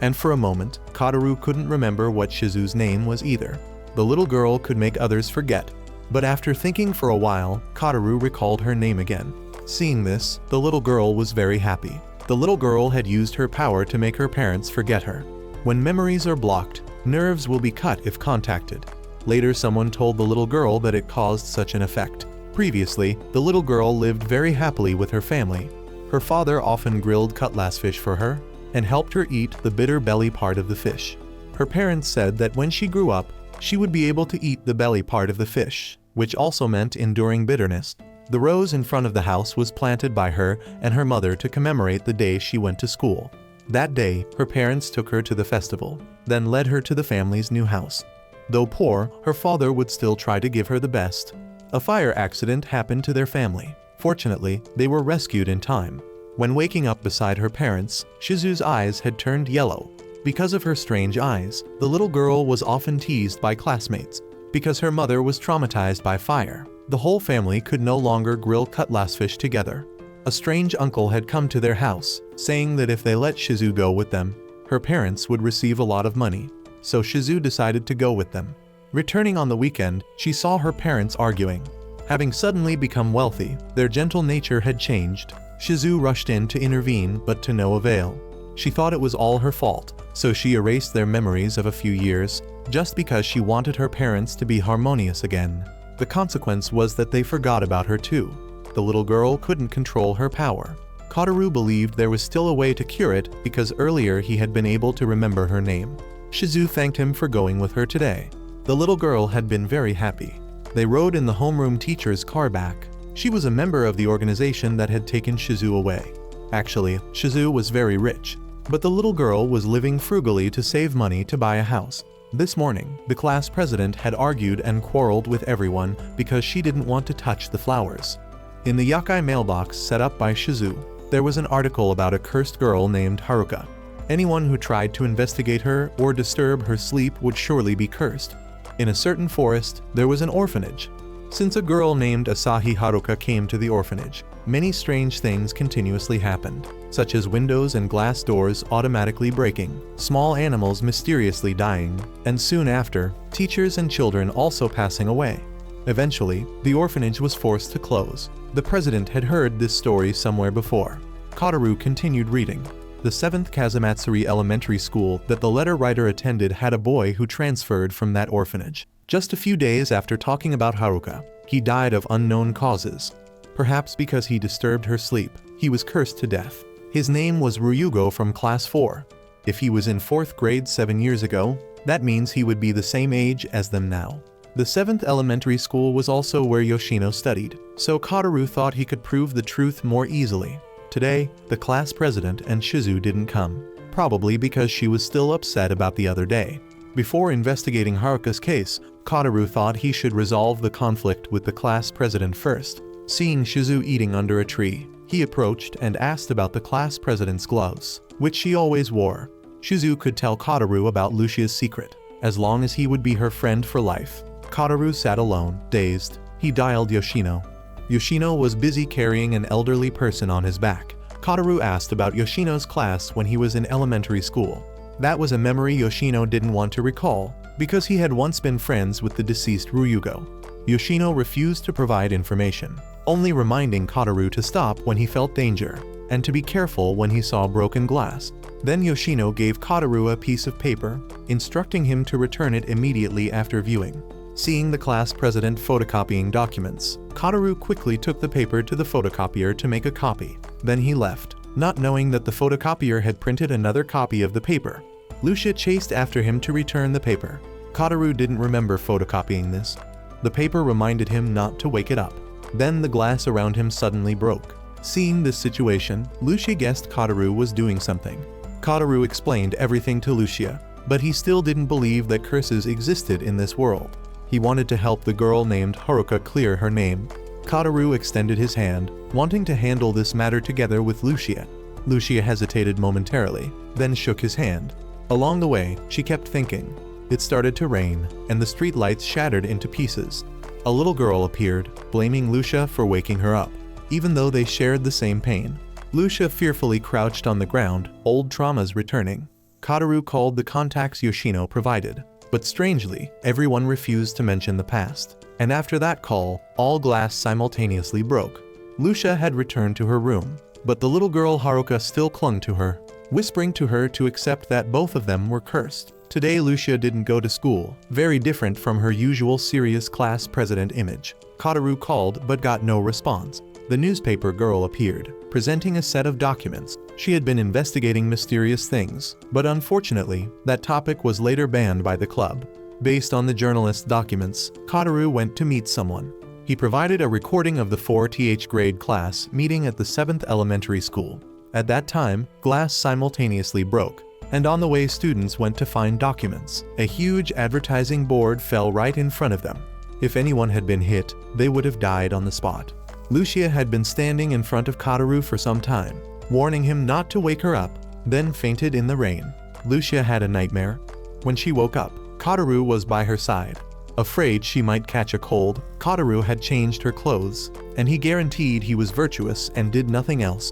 and for a moment, Kataru couldn't remember what Shizu's name was either. The little girl could make others forget, but after thinking for a while, Kataru recalled her name again. Seeing this, the little girl was very happy. The little girl had used her power to make her parents forget her. When memories are blocked, nerves will be cut if contacted. Later, someone told the little girl that it caused such an effect. Previously, the little girl lived very happily with her family. Her father often grilled cutlass fish for her and helped her eat the bitter belly part of the fish. Her parents said that when she grew up, she would be able to eat the belly part of the fish, which also meant enduring bitterness. The rose in front of the house was planted by her and her mother to commemorate the day she went to school. That day, her parents took her to the festival, then led her to the family's new house. Though poor, her father would still try to give her the best. A fire accident happened to their family. Fortunately, they were rescued in time. When waking up beside her parents, Shizu's eyes had turned yellow. Because of her strange eyes, the little girl was often teased by classmates. Because her mother was traumatized by fire, the whole family could no longer grill cutlass fish together. A strange uncle had come to their house, saying that if they let Shizu go with them, her parents would receive a lot of money. So Shizu decided to go with them. Returning on the weekend, she saw her parents arguing. Having suddenly become wealthy, their gentle nature had changed. Shizu rushed in to intervene, but to no avail. She thought it was all her fault, so she erased their memories of a few years, just because she wanted her parents to be harmonious again. The consequence was that they forgot about her too. The little girl couldn't control her power. Kataru believed there was still a way to cure it because earlier he had been able to remember her name. Shizu thanked him for going with her today. The little girl had been very happy. They rode in the homeroom teacher's car back. She was a member of the organization that had taken Shizu away. Actually, Shizu was very rich, but the little girl was living frugally to save money to buy a house. This morning, the class president had argued and quarreled with everyone because she didn't want to touch the flowers. In the yakai mailbox set up by Shizu, there was an article about a cursed girl named Haruka. Anyone who tried to investigate her or disturb her sleep would surely be cursed. In a certain forest, there was an orphanage. Since a girl named Asahi Haruka came to the orphanage, Many strange things continuously happened, such as windows and glass doors automatically breaking, small animals mysteriously dying, and soon after, teachers and children also passing away. Eventually, the orphanage was forced to close. The president had heard this story somewhere before. Kataru continued reading. The 7th Kazamatsuri Elementary School that the letter writer attended had a boy who transferred from that orphanage. Just a few days after talking about Haruka, he died of unknown causes. Perhaps because he disturbed her sleep, he was cursed to death. His name was Ryugo from class 4. If he was in 4th grade 7 years ago, that means he would be the same age as them now. The 7th elementary school was also where Yoshino studied, so Kataru thought he could prove the truth more easily. Today, the class president and Shizu didn't come, probably because she was still upset about the other day. Before investigating Haruka's case, Kataru thought he should resolve the conflict with the class president first. Seeing Shizu eating under a tree, he approached and asked about the class president's gloves, which she always wore. Shizu could tell Kataru about Lucia's secret, as long as he would be her friend for life. Kataru sat alone, dazed. He dialed Yoshino. Yoshino was busy carrying an elderly person on his back. Kataru asked about Yoshino's class when he was in elementary school. That was a memory Yoshino didn't want to recall, because he had once been friends with the deceased Ryugo. Yoshino refused to provide information, only reminding Kataru to stop when he felt danger, and to be careful when he saw broken glass. Then Yoshino gave Kataru a piece of paper, instructing him to return it immediately after viewing. Seeing the class president photocopying documents, Kataru quickly took the paper to the photocopier to make a copy. Then he left, not knowing that the photocopier had printed another copy of the paper. Lucia chased after him to return the paper. Kataru didn't remember photocopying this. The paper reminded him not to wake it up. Then the glass around him suddenly broke. Seeing this situation, Lucia guessed Kataru was doing something. Kataru explained everything to Lucia, but he still didn't believe that curses existed in this world. He wanted to help the girl named Haruka clear her name. Kataru extended his hand, wanting to handle this matter together with Lucia. Lucia hesitated momentarily, then shook his hand. Along the way, she kept thinking. It started to rain, and the street lights shattered into pieces. A little girl appeared, blaming Lucia for waking her up, even though they shared the same pain. Lucia fearfully crouched on the ground, old traumas returning. Kataru called the contacts Yoshino provided. But strangely, everyone refused to mention the past. And after that call, all glass simultaneously broke. Lucia had returned to her room, but the little girl Haruka still clung to her, whispering to her to accept that both of them were cursed. Today Lucia didn't go to school, very different from her usual serious class president image. Kataru called but got no response. The newspaper girl appeared, presenting a set of documents. She had been investigating mysterious things, but unfortunately, that topic was later banned by the club. Based on the journalist's documents, Kataru went to meet someone. He provided a recording of the 4th grade class meeting at the 7th elementary school. At that time, glass simultaneously broke, and on the way students went to find documents. A huge advertising board fell right in front of them. If anyone had been hit, they would have died on the spot. Lucia had been standing in front of Kataru for some time, warning him not to wake her up, then fainted in the rain. Lucia had a nightmare. When she woke up, Kataru was by her side. Afraid she might catch a cold, Kataru had changed her clothes, and he guaranteed he was virtuous and did nothing else.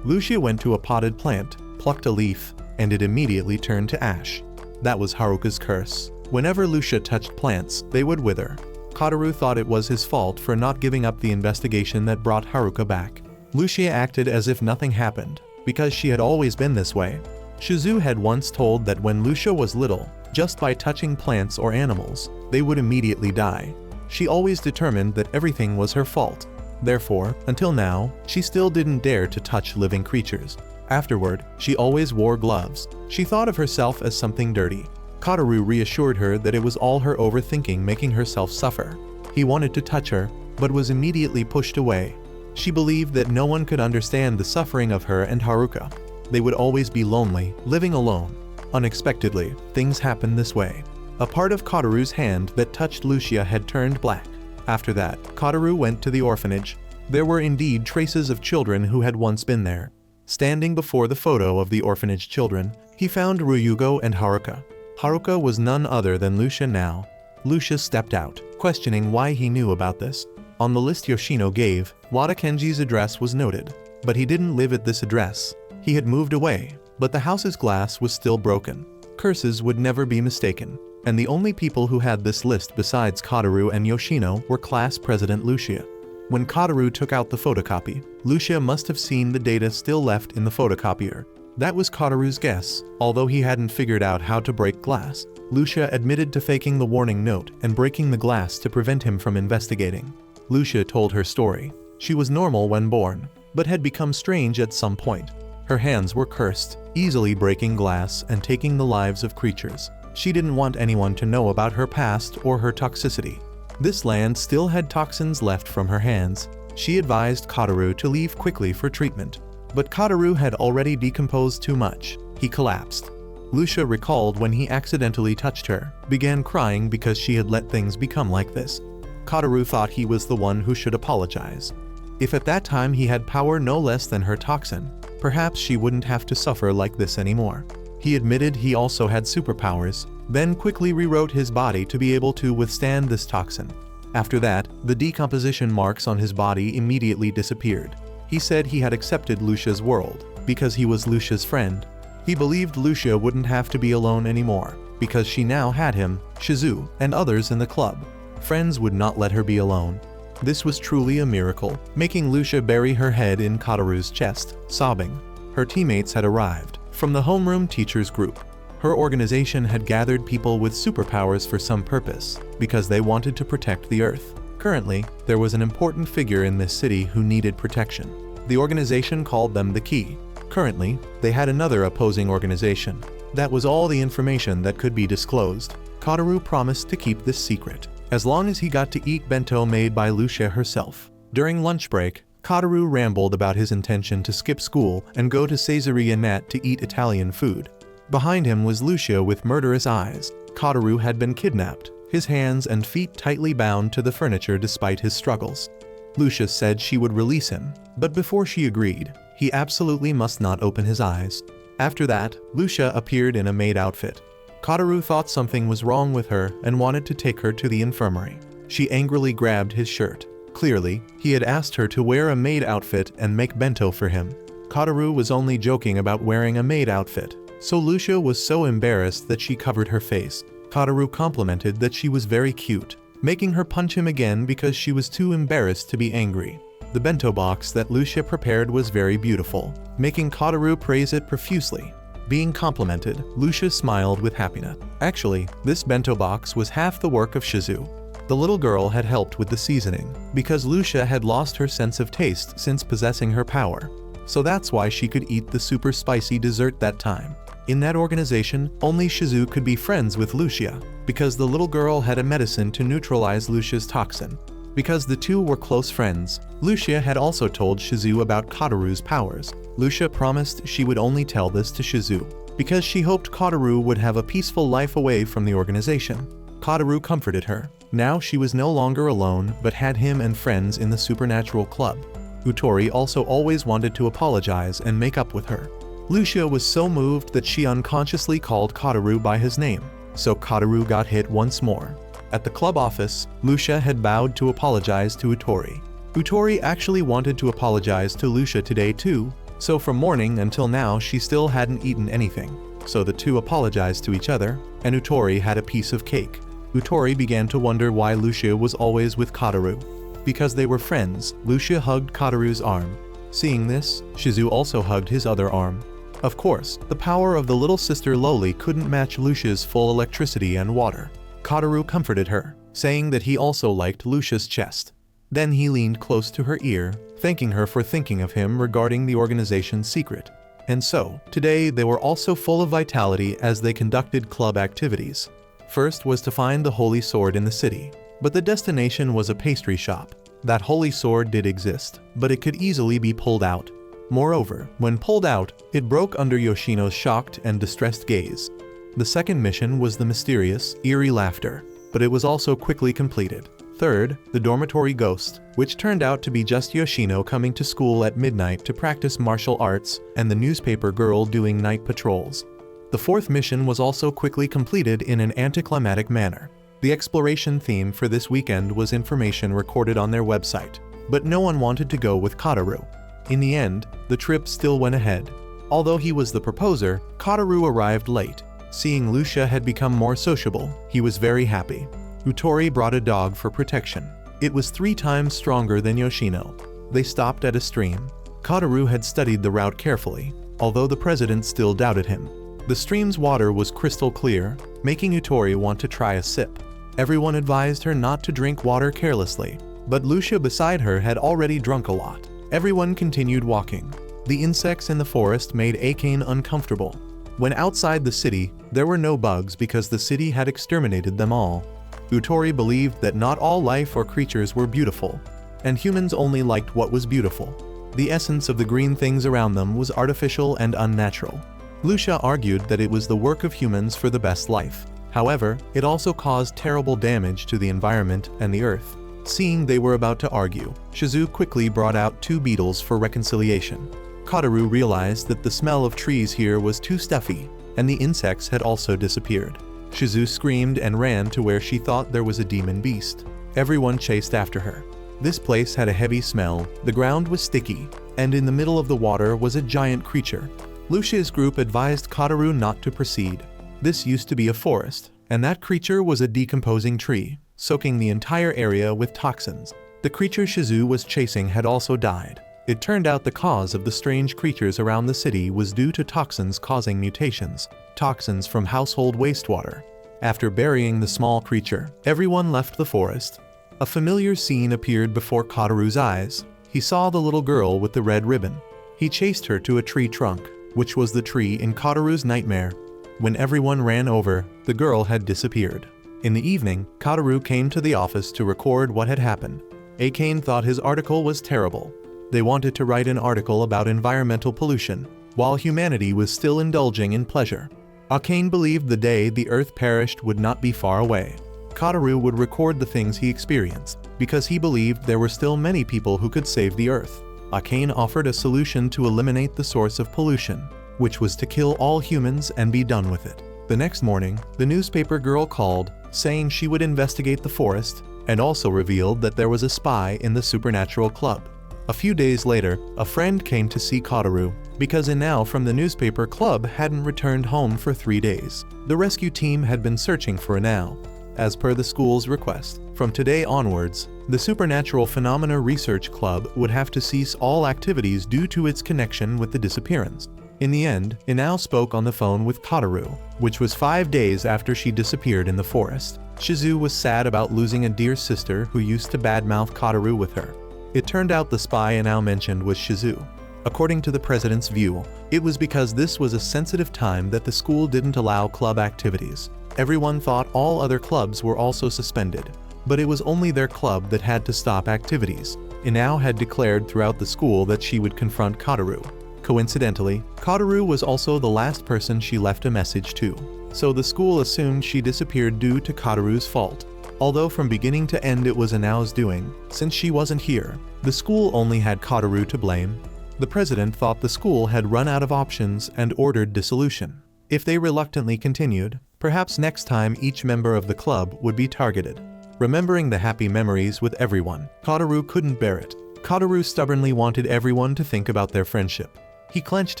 Lucia went to a potted plant, plucked a leaf, and it immediately turned to ash. That was Haruka's curse. Whenever Lucia touched plants, they would wither. Kataru thought it was his fault for not giving up the investigation that brought Haruka back. Lucia acted as if nothing happened, because she had always been this way. Shizu had once told that when Lucia was little, just by touching plants or animals, they would immediately die. She always determined that everything was her fault. Therefore, until now, she still didn't dare to touch living creatures. Afterward, she always wore gloves. She thought of herself as something dirty. Kataru reassured her that it was all her overthinking making herself suffer. He wanted to touch her, but was immediately pushed away. She believed that no one could understand the suffering of her and Haruka. They would always be lonely, living alone. Unexpectedly, things happened this way. A part of Kataru's hand that touched Lucia had turned black. After that, Kataru went to the orphanage. There were indeed traces of children who had once been there. Standing before the photo of the orphanage children, he found Ryugo and Haruka. Haruka was none other than Lucia now. Lucia stepped out, questioning why he knew about this. On the list Yoshino gave, Wada Kenji's address was noted, but he didn't live at this address. He had moved away, but the house's glass was still broken. Curses would never be mistaken, and the only people who had this list besides Kataru and Yoshino were class president Lucia. When Kataru took out the photocopy, Lucia must have seen the data still left in the photocopier. That was Kataru's guess, although he hadn't figured out how to break glass. Lucia admitted to faking the warning note and breaking the glass to prevent him from investigating. Lucia told her story. She was normal when born, but had become strange at some point. Her hands were cursed, easily breaking glass and taking the lives of creatures. She didn't want anyone to know about her past or her toxicity. This land still had toxins left from her hands. She advised Kataru to leave quickly for treatment. But Kataru had already decomposed too much. He collapsed. Lucia recalled when he accidentally touched her, began crying because she had let things become like this. Kataru thought he was the one who should apologize. If at that time he had power no less than her toxin, perhaps she wouldn't have to suffer like this anymore. He admitted he also had superpowers, then quickly rewrote his body to be able to withstand this toxin. After that, the decomposition marks on his body immediately disappeared. He said he had accepted Lucia's world, because he was Lucia's friend. He believed Lucia wouldn't have to be alone anymore, because she now had him, Shizu, and others in the club. Friends would not let her be alone. This was truly a miracle, making Lucia bury her head in Kataru's chest, sobbing. Her teammates had arrived, from the homeroom teachers group. Her organization had gathered people with superpowers for some purpose, because they wanted to protect the Earth. Currently, there was an important figure in this city who needed protection. The organization called them the Key. Currently, they had another opposing organization. That was all the information that could be disclosed. Kataru promised to keep this secret, as long as he got to eat bento made by Lucia herself. During lunch break, Kataru rambled about his intention to skip school and go to Caesarea Nat to eat Italian food. Behind him was Lucia with murderous eyes. Kataru had been kidnapped, his hands and feet tightly bound to the furniture despite his struggles. Lucia said she would release him, but before she agreed, he absolutely must not open his eyes. After that, Lucia appeared in a maid outfit. Kataru thought something was wrong with her and wanted to take her to the infirmary. She angrily grabbed his shirt. Clearly, he had asked her to wear a maid outfit and make bento for him. Kataru was only joking about wearing a maid outfit, so Lucia was so embarrassed that she covered her face. Kataru complimented that she was very cute, making her punch him again because she was too embarrassed to be angry. The bento box that Lucia prepared was very beautiful, making Kataru praise it profusely. Being complimented, Lucia smiled with happiness. Actually, this bento box was half the work of Shizu. The little girl had helped with the seasoning, because Lucia had lost her sense of taste since possessing her power. So that's why she could eat the super spicy dessert that time. In that organization, only Shizu could be friends with Lucia, because the little girl had a medicine to neutralize Lucia's toxin. Because the two were close friends, Lucia had also told Shizu about Kataru's powers. Lucia promised she would only tell this to Shizu, because she hoped Kataru would have a peaceful life away from the organization. Kataru comforted her. Now she was no longer alone, but had him and friends in the supernatural club. Utori also always wanted to apologize and make up with her. Lucia was so moved that she unconsciously called Kataru by his name, so Kataru got hit once more. At the club office, Lucia had vowed to apologize to Utori. Utori actually wanted to apologize to Lucia today too, so from morning until now she still hadn't eaten anything. So the two apologized to each other, and Utori had a piece of cake. Utori began to wonder why Lucia was always with Kataru. Because they were friends, Lucia hugged Kataru's arm. Seeing this, Shizu also hugged his other arm. Of course, the power of the little sister Loli couldn't match Lucia's full electricity and water. Kataru comforted her, saying that he also liked Lucia's chest. Then he leaned close to her ear, thanking her for thinking of him regarding the organization's secret. And so, today they were also full of vitality as they conducted club activities. First was to find the holy sword in the city, but the destination was a pastry shop. That holy sword did exist, but it could easily be pulled out. Moreover, when pulled out, it broke under Yoshino's shocked and distressed gaze. The second mission was the mysterious, eerie laughter, but it was also quickly completed. Third, the dormitory ghost, which turned out to be just Yoshino coming to school at midnight to practice martial arts, and the newspaper girl doing night patrols. The fourth mission was also quickly completed in an anticlimactic manner. The exploration theme for this weekend was information recorded on their website, but no one wanted to go with Kataru. In the end, the trip still went ahead. Although he was the proposer, Kataru arrived late. Seeing Lucia had become more sociable, he was very happy. Utori brought a dog for protection. It was 3 times stronger than Yoshino. They stopped at a stream. Kataru had studied the route carefully, although the president still doubted him. The stream's water was crystal clear, making Utori want to try a sip. Everyone advised her not to drink water carelessly, but Lucia beside her had already drunk a lot. Everyone continued walking. The insects in the forest made Akane uncomfortable. When outside the city, there were no bugs because the city had exterminated them all. Utori believed that not all life or creatures were beautiful, and humans only liked what was beautiful. The essence of the green things around them was artificial and unnatural. Lucia argued that it was the work of humans for the best life. However, it also caused terrible damage to the environment and the earth. Seeing they were about to argue, Shizu quickly brought out 2 beetles for reconciliation. Kataru realized that the smell of trees here was too stuffy, and the insects had also disappeared. Shizu screamed and ran to where she thought there was a demon beast. Everyone chased after her. This place had a heavy smell, the ground was sticky, and in the middle of the water was a giant creature. Lucia's group advised Kataru not to proceed. This used to be a forest, and that creature was a decomposing tree, soaking the entire area with toxins. The creature Shizu was chasing had also died. It turned out the cause of the strange creatures around the city was due to toxins causing mutations, toxins from household wastewater. After burying the small creature, everyone left the forest. A familiar scene appeared before Kataru's eyes. He saw the little girl with the red ribbon. He chased her to a tree trunk, which was the tree in Kataru's nightmare. When everyone ran over, the girl had disappeared. In the evening, Kataru came to the office to record what had happened. Akane thought his article was terrible. They wanted to write an article about environmental pollution, while humanity was still indulging in pleasure. Akane believed the day the earth perished would not be far away. Kataru would record the things he experienced, because he believed there were still many people who could save the earth. Akane offered a solution to eliminate the source of pollution, which was to kill all humans and be done with it. The next morning, the newspaper girl called, saying she would investigate the forest, and also revealed that there was a spy in the supernatural club. A few days later, a friend came to see Kataru, because Inao from the newspaper club hadn't returned home for 3 days. The rescue team had been searching for Inao. As per the school's request, from today onwards, the Supernatural Phenomena Research Club would have to cease all activities due to its connection with the disappearance. In the end, Inao spoke on the phone with Kataru, which was 5 days after she disappeared in the forest. Shizu was sad about losing a dear sister who used to badmouth Kataru with her. It turned out the spy Inao mentioned was Shizu. According to the president's view, it was because this was a sensitive time that the school didn't allow club activities. Everyone thought all other clubs were also suspended, but it was only their club that had to stop activities. Inao had declared throughout the school that she would confront Kataru. Coincidentally, Kataru was also the last person she left a message to, so the school assumed she disappeared due to Kataru's fault. Although from beginning to end it was Inao's doing, since she wasn't here, the school only had Kataru to blame. The president thought the school had run out of options and ordered dissolution. If they reluctantly continued, perhaps next time each member of the club would be targeted. Remembering the happy memories with everyone, Kataru couldn't bear it. Kataru stubbornly wanted everyone to think about their friendship. He clenched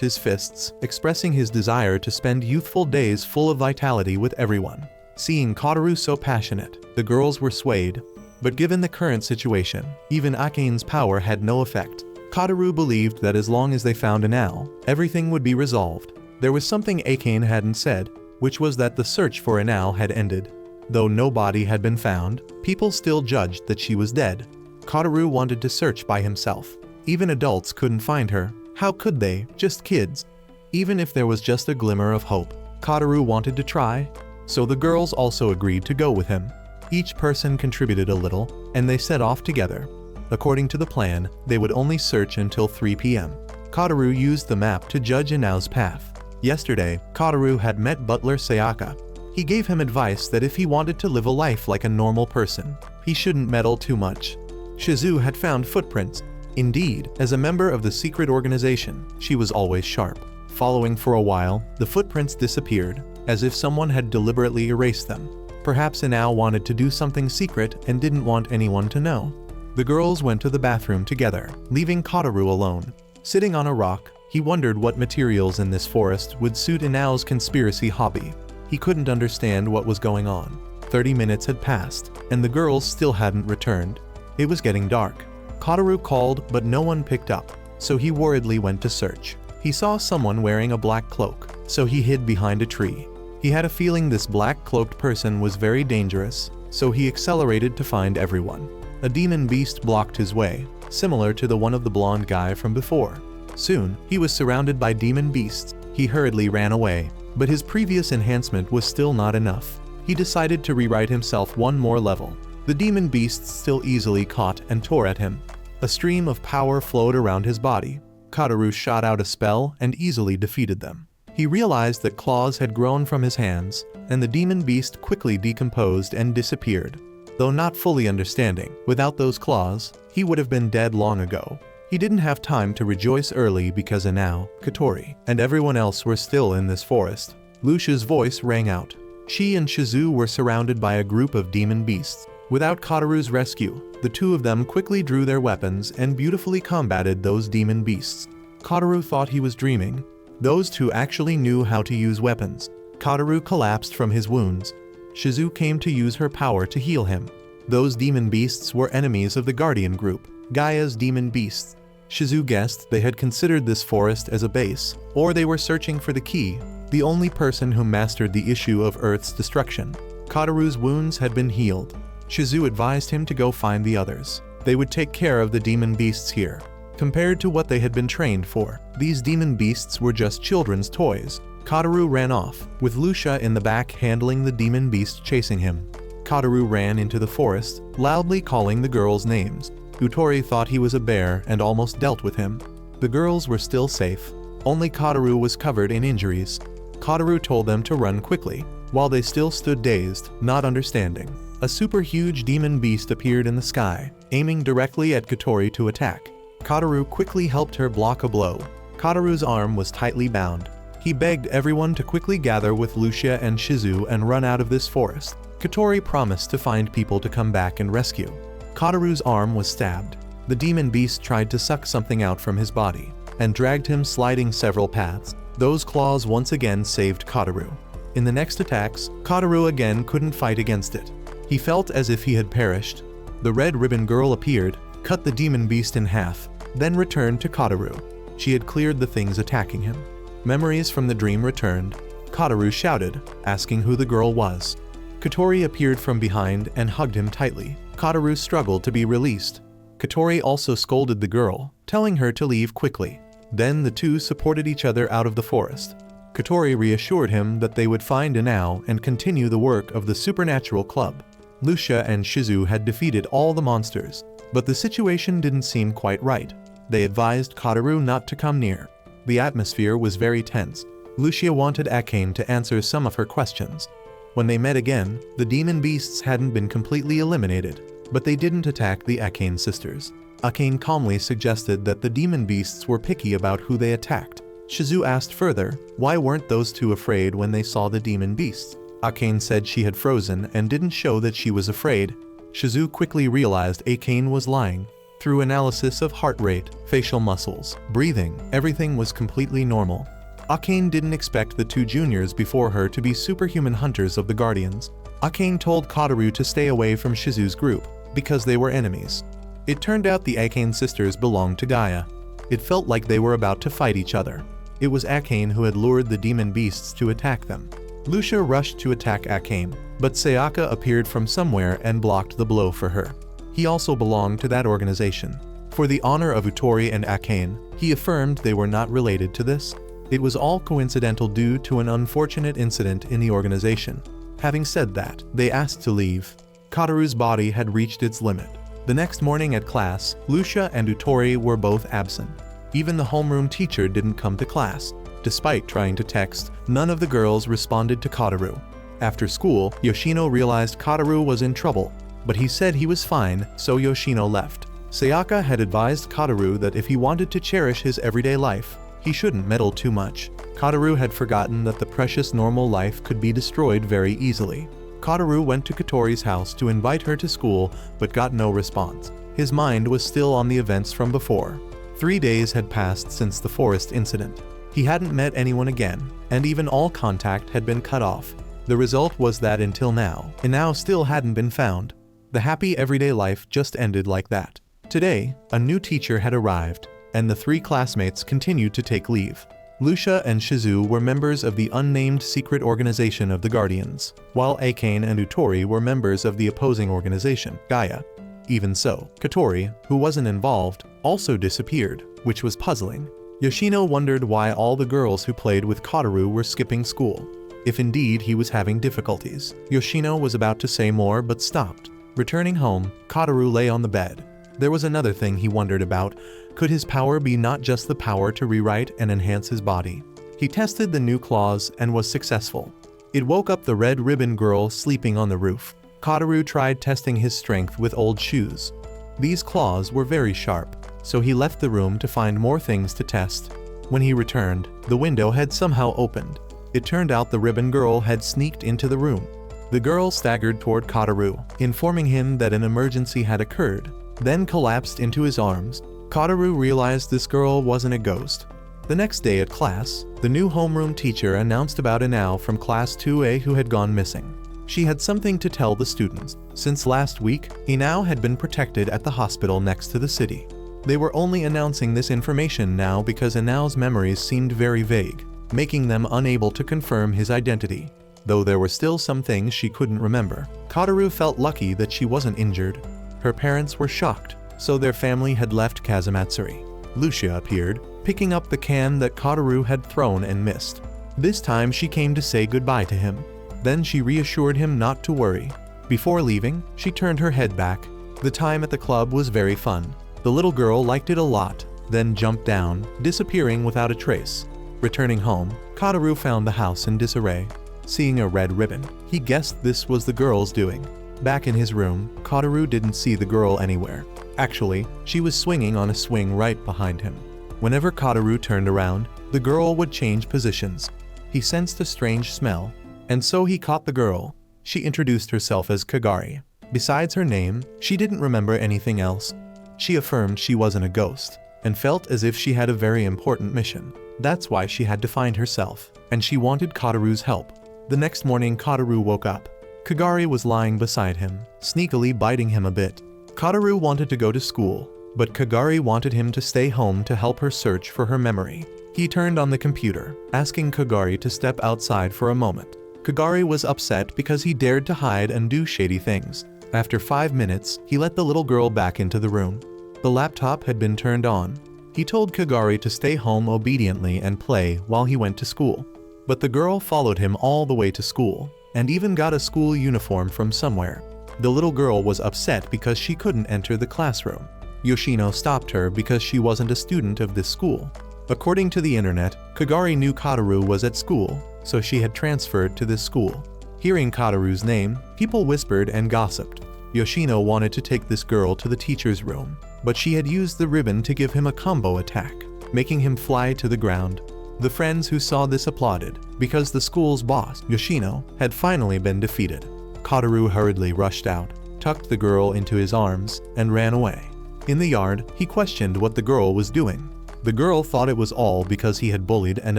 his fists, expressing his desire to spend youthful days full of vitality with everyone. Seeing Kataru so passionate, the girls were swayed. But given the current situation, even Akane's power had no effect. Kataru believed that as long as they found Inao, everything would be resolved. There was something Akane hadn't said, which was that the search for Inao had ended. Though no body had been found, people still judged that she was dead. Kataru wanted to search by himself. Even adults couldn't find her. How could they? Just kids. Even if there was just a glimmer of hope, Kataru wanted to try. So the girls also agreed to go with him. Each person contributed a little, and they set off together. According to the plan, they would only search until 3 p.m. Kataru used the map to judge Inao's path. Yesterday, Kataru had met butler Sayaka. He gave him advice that if he wanted to live a life like a normal person, he shouldn't meddle too much. Shizu had found footprints. Indeed, as a member of the secret organization, she was always sharp. Following for a while, the footprints disappeared, as if someone had deliberately erased them. Perhaps Inao wanted to do something secret and didn't want anyone to know. The girls went to the bathroom together, leaving Kotaru alone. Sitting on a rock, he wondered what materials in this forest would suit Inao's conspiracy hobby. He couldn't understand what was going on. 30 minutes had passed, and the girls still hadn't returned. It was getting dark. Kotaru called, but no one picked up, so he worriedly went to search. He saw someone wearing a black cloak, so he hid behind a tree. He had a feeling this black-cloaked person was very dangerous, so he accelerated to find everyone. A demon beast blocked his way, similar to the one of the blonde guy from before. Soon, he was surrounded by demon beasts. He hurriedly ran away, but his previous enhancement was still not enough. He decided to rewrite himself one more level. The demon beasts still easily caught and tore at him. A stream of power flowed around his body. Kotaru shot out a spell and easily defeated them. He realized that claws had grown from his hands, and the demon beast quickly decomposed and disappeared. Though not fully understanding, without those claws, he would have been dead long ago. He didn't have time to rejoice early because Inao, Kotori, and everyone else were still in this forest. Lucia's voice rang out. She and Shizu were surrounded by a group of demon beasts. Without Kotaru's rescue, the two of them quickly drew their weapons and beautifully combated those demon beasts. Kotaru thought he was dreaming. Those two actually knew how to use weapons. Kotaru collapsed from his wounds. Shizu came to use her power to heal him. Those demon beasts were enemies of the Guardian group, Gaia's demon beasts. Shizu guessed they had considered this forest as a base, or they were searching for the key, the only person who mastered the issue of Earth's destruction. Kotaru's wounds had been healed. Shizu advised him to go find the others. They would take care of the demon beasts here. Compared to what they had been trained for, these demon beasts were just children's toys. Kotaru ran off, with Lucia in the back handling the demon beast chasing him. Kotaru ran into the forest, loudly calling the girls' names. Utori thought he was a bear and almost dealt with him. The girls were still safe. Only Kotaru was covered in injuries. Kotaru told them to run quickly, while they still stood dazed, not understanding. A super huge demon beast appeared in the sky, aiming directly at Kotori to attack. Kotaru quickly helped her block a blow. Kotaru's arm was tightly bound. He begged everyone to quickly gather with Lucia and Shizu and run out of this forest. Kotori promised to find people to come back and rescue. Kotaru's arm was stabbed. The demon beast tried to suck something out from his body, and dragged him sliding several paths. Those claws once again saved Kotaru. In the next attacks, Kotaru again couldn't fight against it. He felt as if he had perished. The red ribbon girl appeared, cut the demon beast in half, then returned to Kotaru. She had cleared the things attacking him. Memories from the dream returned. Kotaru shouted, asking who the girl was. Kotori appeared from behind and hugged him tightly. Kotaru struggled to be released. Kotori also scolded the girl, telling her to leave quickly. Then the two supported each other out of the forest. Kotori reassured him that they would find Inao and continue the work of the Supernatural Club. Lucia and Shizu had defeated all the monsters, but the situation didn't seem quite right. They advised Kotaru not to come near. The atmosphere was very tense. Lucia wanted Akane to answer some of her questions. When they met again, the demon beasts hadn't been completely eliminated, but they didn't attack the Akane sisters. Akane calmly suggested that the demon beasts were picky about who they attacked. Shizu asked further, why weren't those two afraid when they saw the demon beasts? Akane said she had frozen and didn't show that she was afraid. Shizu quickly realized Akane was lying. Through analysis of heart rate, facial muscles, breathing, everything was completely normal. Akane didn't expect the two juniors before her to be superhuman hunters of the Guardians. Akane told Kotaru to stay away from Shizu's group, because they were enemies. It turned out the Akane sisters belonged to Gaia. It felt like they were about to fight each other. It was Akane who had lured the demon beasts to attack them. Lucia rushed to attack Akane, but Sayaka appeared from somewhere and blocked the blow for her. He also belonged to that organization. For the honor of Utori and Akane, he affirmed they were not related to this. It was all coincidental due to an unfortunate incident in the organization. Having said that, they asked to leave. Kotaru's body had reached its limit. The next morning at class, Lucia and Utori were both absent. Even the homeroom teacher didn't come to class. Despite trying to text, none of the girls responded to Kotaru. After school, Yoshino realized Kotaru was in trouble, but he said he was fine, so Yoshino left. Sayaka had advised Kotaru that if he wanted to cherish his everyday life, he shouldn't meddle too much. Kotaru had forgotten that the precious normal life could be destroyed very easily. Kataru went to Kotori's house to invite her to school but got no response. His mind was still on the events from before. 3 days had passed since the forest incident. He hadn't met anyone again, and even all contact had been cut off. The result was that until now, Inao still hadn't been found. The happy everyday life just ended like that. Today, a new teacher had arrived, and the 3 classmates continued to take leave. Lucia and Shizu were members of the unnamed secret organization of the Guardians, while Akane and Utori were members of the opposing organization, Gaia. Even so, Kotori, who wasn't involved, also disappeared, which was puzzling. Yoshino wondered why all the girls who played with Kataru were skipping school. If indeed he was having difficulties. Yoshino was about to say more but stopped. Returning home, Kataru lay on the bed. There was another thing he wondered about. Could his power be not just the power to rewrite and enhance his body? He tested the new claws and was successful. It woke up the red ribbon girl sleeping on the roof. Kataru tried testing his strength with old shoes. These claws were very sharp, so he left the room to find more things to test. When he returned, the window had somehow opened. It turned out the ribbon girl had sneaked into the room. The girl staggered toward Kataru, informing him that an emergency had occurred, then collapsed into his arms. Kataru realized this girl wasn't a ghost. The next day at class, the new homeroom teacher announced about Inao from Class 2A who had gone missing. She had something to tell the students. Since last week, Inao had been protected at the hospital next to the city. They were only announcing this information now because Inao's memories seemed very vague, making them unable to confirm his identity. Though there were still some things she couldn't remember. Kataru felt lucky that she wasn't injured. Her parents were shocked, so their family had left Kazamatsuri. Lucia appeared, picking up the can that Kataru had thrown and missed. This time she came to say goodbye to him. Then she reassured him not to worry. Before leaving, she turned her head back. The time at the club was very fun. The little girl liked it a lot, then jumped down, disappearing without a trace. Returning home, Kataru found the house in disarray. Seeing a red ribbon, he guessed this was the girl's doing. Back in his room, Kataru didn't see the girl anywhere. Actually, she was swinging on a swing right behind him. Whenever Kataru turned around, the girl would change positions. He sensed a strange smell, and so he caught the girl. She introduced herself as Kagari. Besides her name, she didn't remember anything else. She affirmed she wasn't a ghost, and felt as if she had a very important mission. That's why she had to find herself, and she wanted Kataru's help. The next morning Kataru woke up. Kagari was lying beside him, sneakily biting him a bit. Kataru wanted to go to school, but Kagari wanted him to stay home to help her search for her memory. He turned on the computer, asking Kagari to step outside for a moment. Kagari was upset because he dared to hide and do shady things. After 5 minutes, he let the little girl back into the room. The laptop had been turned on. He told Kagari to stay home obediently and play while he went to school. But the girl followed him all the way to school, and even got a school uniform from somewhere. The little girl was upset because she couldn't enter the classroom. Yoshino stopped her because she wasn't a student of this school. According to the internet, Kagari knew Kataru was at school, so she had transferred to this school. Hearing Kataru's name, people whispered and gossiped. Yoshino wanted to take this girl to the teacher's room, but she had used the ribbon to give him a combo attack, making him fly to the ground. The friends who saw this applauded, because the school's boss, Yoshino, had finally been defeated. Kataru hurriedly rushed out, tucked the girl into his arms, and ran away. In the yard, he questioned what the girl was doing. The girl thought it was all because he had bullied and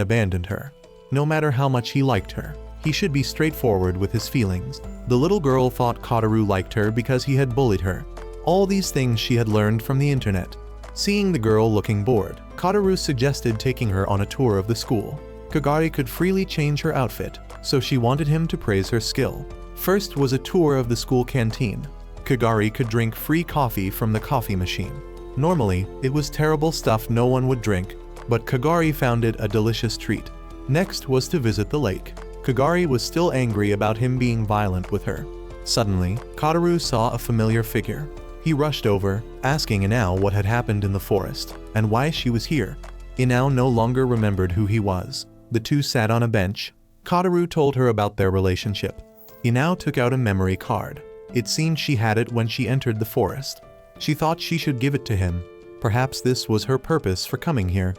abandoned her. No matter how much he liked her, he should be straightforward with his feelings. The little girl thought Kataru liked her because he had bullied her. All these things she had learned from the internet. Seeing the girl looking bored, Kataru suggested taking her on a tour of the school. Kagari could freely change her outfit, so she wanted him to praise her skill. First was a tour of the school canteen. Kagari could drink free coffee from the coffee machine. Normally, it was terrible stuff no one would drink, but Kagari found it a delicious treat. Next was to visit the lake. Kagari was still angry about him being violent with her. Suddenly, Kataru saw a familiar figure. He rushed over, asking Inao what had happened in the forest, and why she was here. Inao no longer remembered who he was. The two sat on a bench. Kataru told her about their relationship. Inao took out a memory card. It seemed she had it when she entered the forest. She thought she should give it to him. Perhaps this was her purpose for coming here.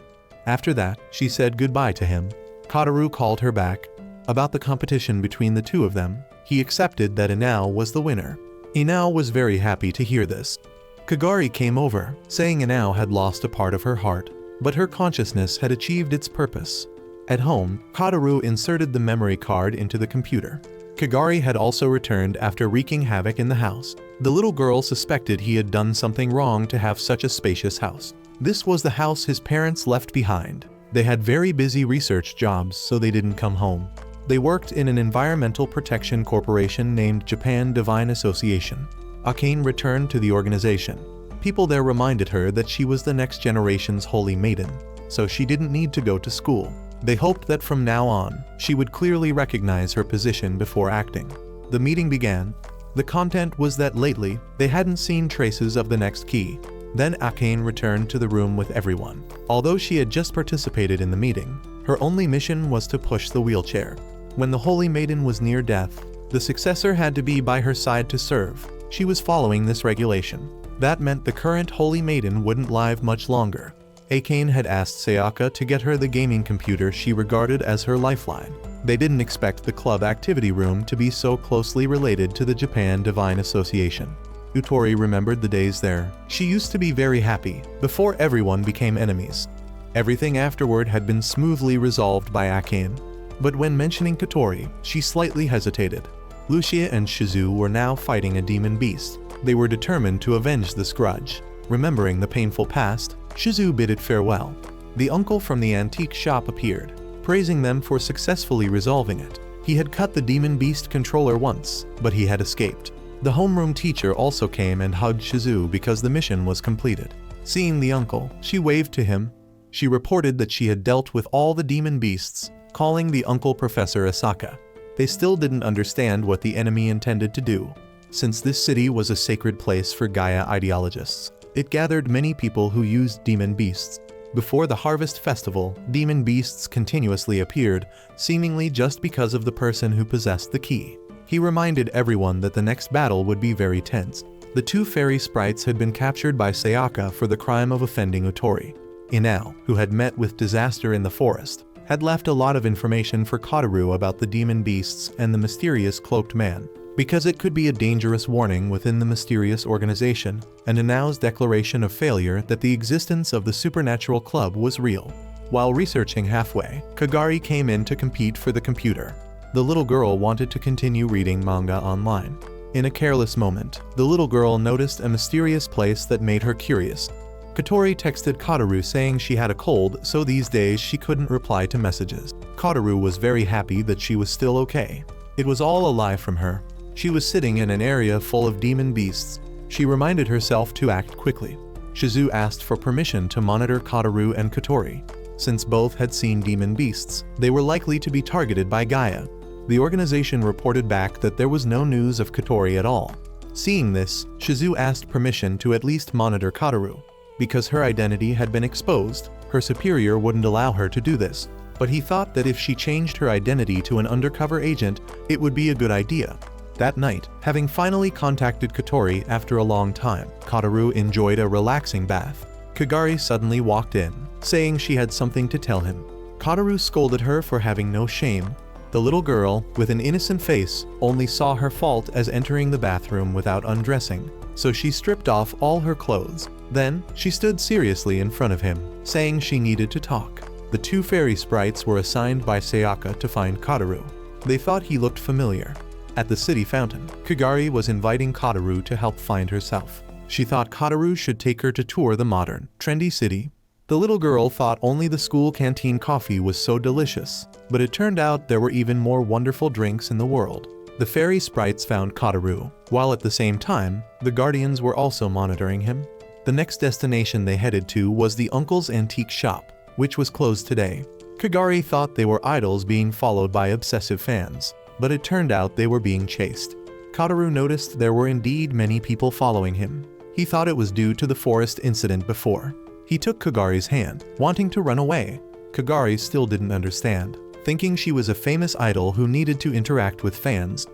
After that, she said goodbye to him. Kataru called her back. About the competition between the two of them, he accepted that Inao was the winner. Inao was very happy to hear this. Kagari came over, saying Inao had lost a part of her heart, but her consciousness had achieved its purpose. At home, Kotaru inserted the memory card into the computer. Kagari had also returned after wreaking havoc in the house. The little girl suspected he had done something wrong to have such a spacious house. This was the house his parents left behind. They had very busy research jobs, so they didn't come home. They worked in an environmental protection corporation named Japan Divine Association. Akane returned to the organization. People there reminded her that she was the next generation's holy maiden, so she didn't need to go to school. They hoped that from now on, she would clearly recognize her position before acting. The meeting began. The content was that lately, they hadn't seen traces of the next key. Then Akane returned to the room with everyone. Although she had just participated in the meeting, her only mission was to push the wheelchair. When the Holy Maiden was near death, the successor had to be by her side to serve. She was following this regulation. That meant the current Holy Maiden wouldn't live much longer. Akane had asked Sayaka to get her the gaming computer she regarded as her lifeline. They didn't expect the club activity room to be so closely related to the Japan Divine Association. Utori remembered the days there. She used to be very happy, before everyone became enemies. Everything afterward had been smoothly resolved by Akane. But when mentioning Kotori, she slightly hesitated. Lucia and Shizu were now fighting a demon beast. They were determined to avenge this grudge. Remembering the painful past, Shizu bid it farewell. The uncle from the antique shop appeared, praising them for successfully resolving it. He had cut the demon beast controller once, but he had escaped. The homeroom teacher also came and hugged Shizu because the mission was completed. Seeing the uncle, she waved to him. She reported that she had dealt with all the demon beasts, calling the uncle Professor Asaka. They still didn't understand what the enemy intended to do. Since this city was a sacred place for Gaia ideologists, it gathered many people who used demon beasts. Before the harvest festival, demon beasts continuously appeared, seemingly just because of the person who possessed the key. He reminded everyone that the next battle would be very tense. The two fairy sprites had been captured by Sayaka for the crime of offending Utori. Inao, who had met with disaster in the forest, had left a lot of information for Kotaru about the demon beasts and the mysterious cloaked man, because it could be a dangerous warning within the mysterious organization, and Inao's declaration of failure that the existence of the supernatural club was real. While researching halfway, Kagari came in to compete for the computer. The little girl wanted to continue reading manga online. In a careless moment, the little girl noticed a mysterious place that made her curious. Kotori texted Kotaru saying she had a cold, so these days she couldn't reply to messages. Kotaru was very happy that she was still okay. It was all a lie from her. She was sitting in an area full of demon beasts. She reminded herself to act quickly. Shizu asked for permission to monitor Kotaru and Kotori. Since both had seen demon beasts, they were likely to be targeted by Gaia. The organization reported back that there was no news of Kotori at all. Seeing this, Shizu asked permission to at least monitor Kotaru. Because her identity had been exposed, her superior wouldn't allow her to do this. But he thought that if she changed her identity to an undercover agent, it would be a good idea. That night, having finally contacted Kotori after a long time, Kotaru enjoyed a relaxing bath. Kagari suddenly walked in, saying she had something to tell him. Kotaru scolded her for having no shame. The little girl, with an innocent face, only saw her fault as entering the bathroom without undressing, so she stripped off all her clothes. Then, she stood seriously in front of him, saying she needed to talk. The two fairy sprites were assigned by Sayaka to find Kotaru. They thought he looked familiar. At the city fountain, Kagari was inviting Kotaru to help find herself. She thought Kotaru should take her to tour the modern, trendy city. The little girl thought only the school canteen coffee was so delicious, but it turned out there were even more wonderful drinks in the world. The fairy sprites found Kotaru, while at the same time, the guardians were also monitoring him. The next destination they headed to was the uncle's antique shop, which was closed today. Kagari thought they were idols being followed by obsessive fans, but it turned out they were being chased. Kotaru noticed there were indeed many people following him. He thought it was due to the forest incident before. He took Kagari's hand, wanting to run away. Kagari still didn't understand, thinking she was a famous idol who needed to interact with fans.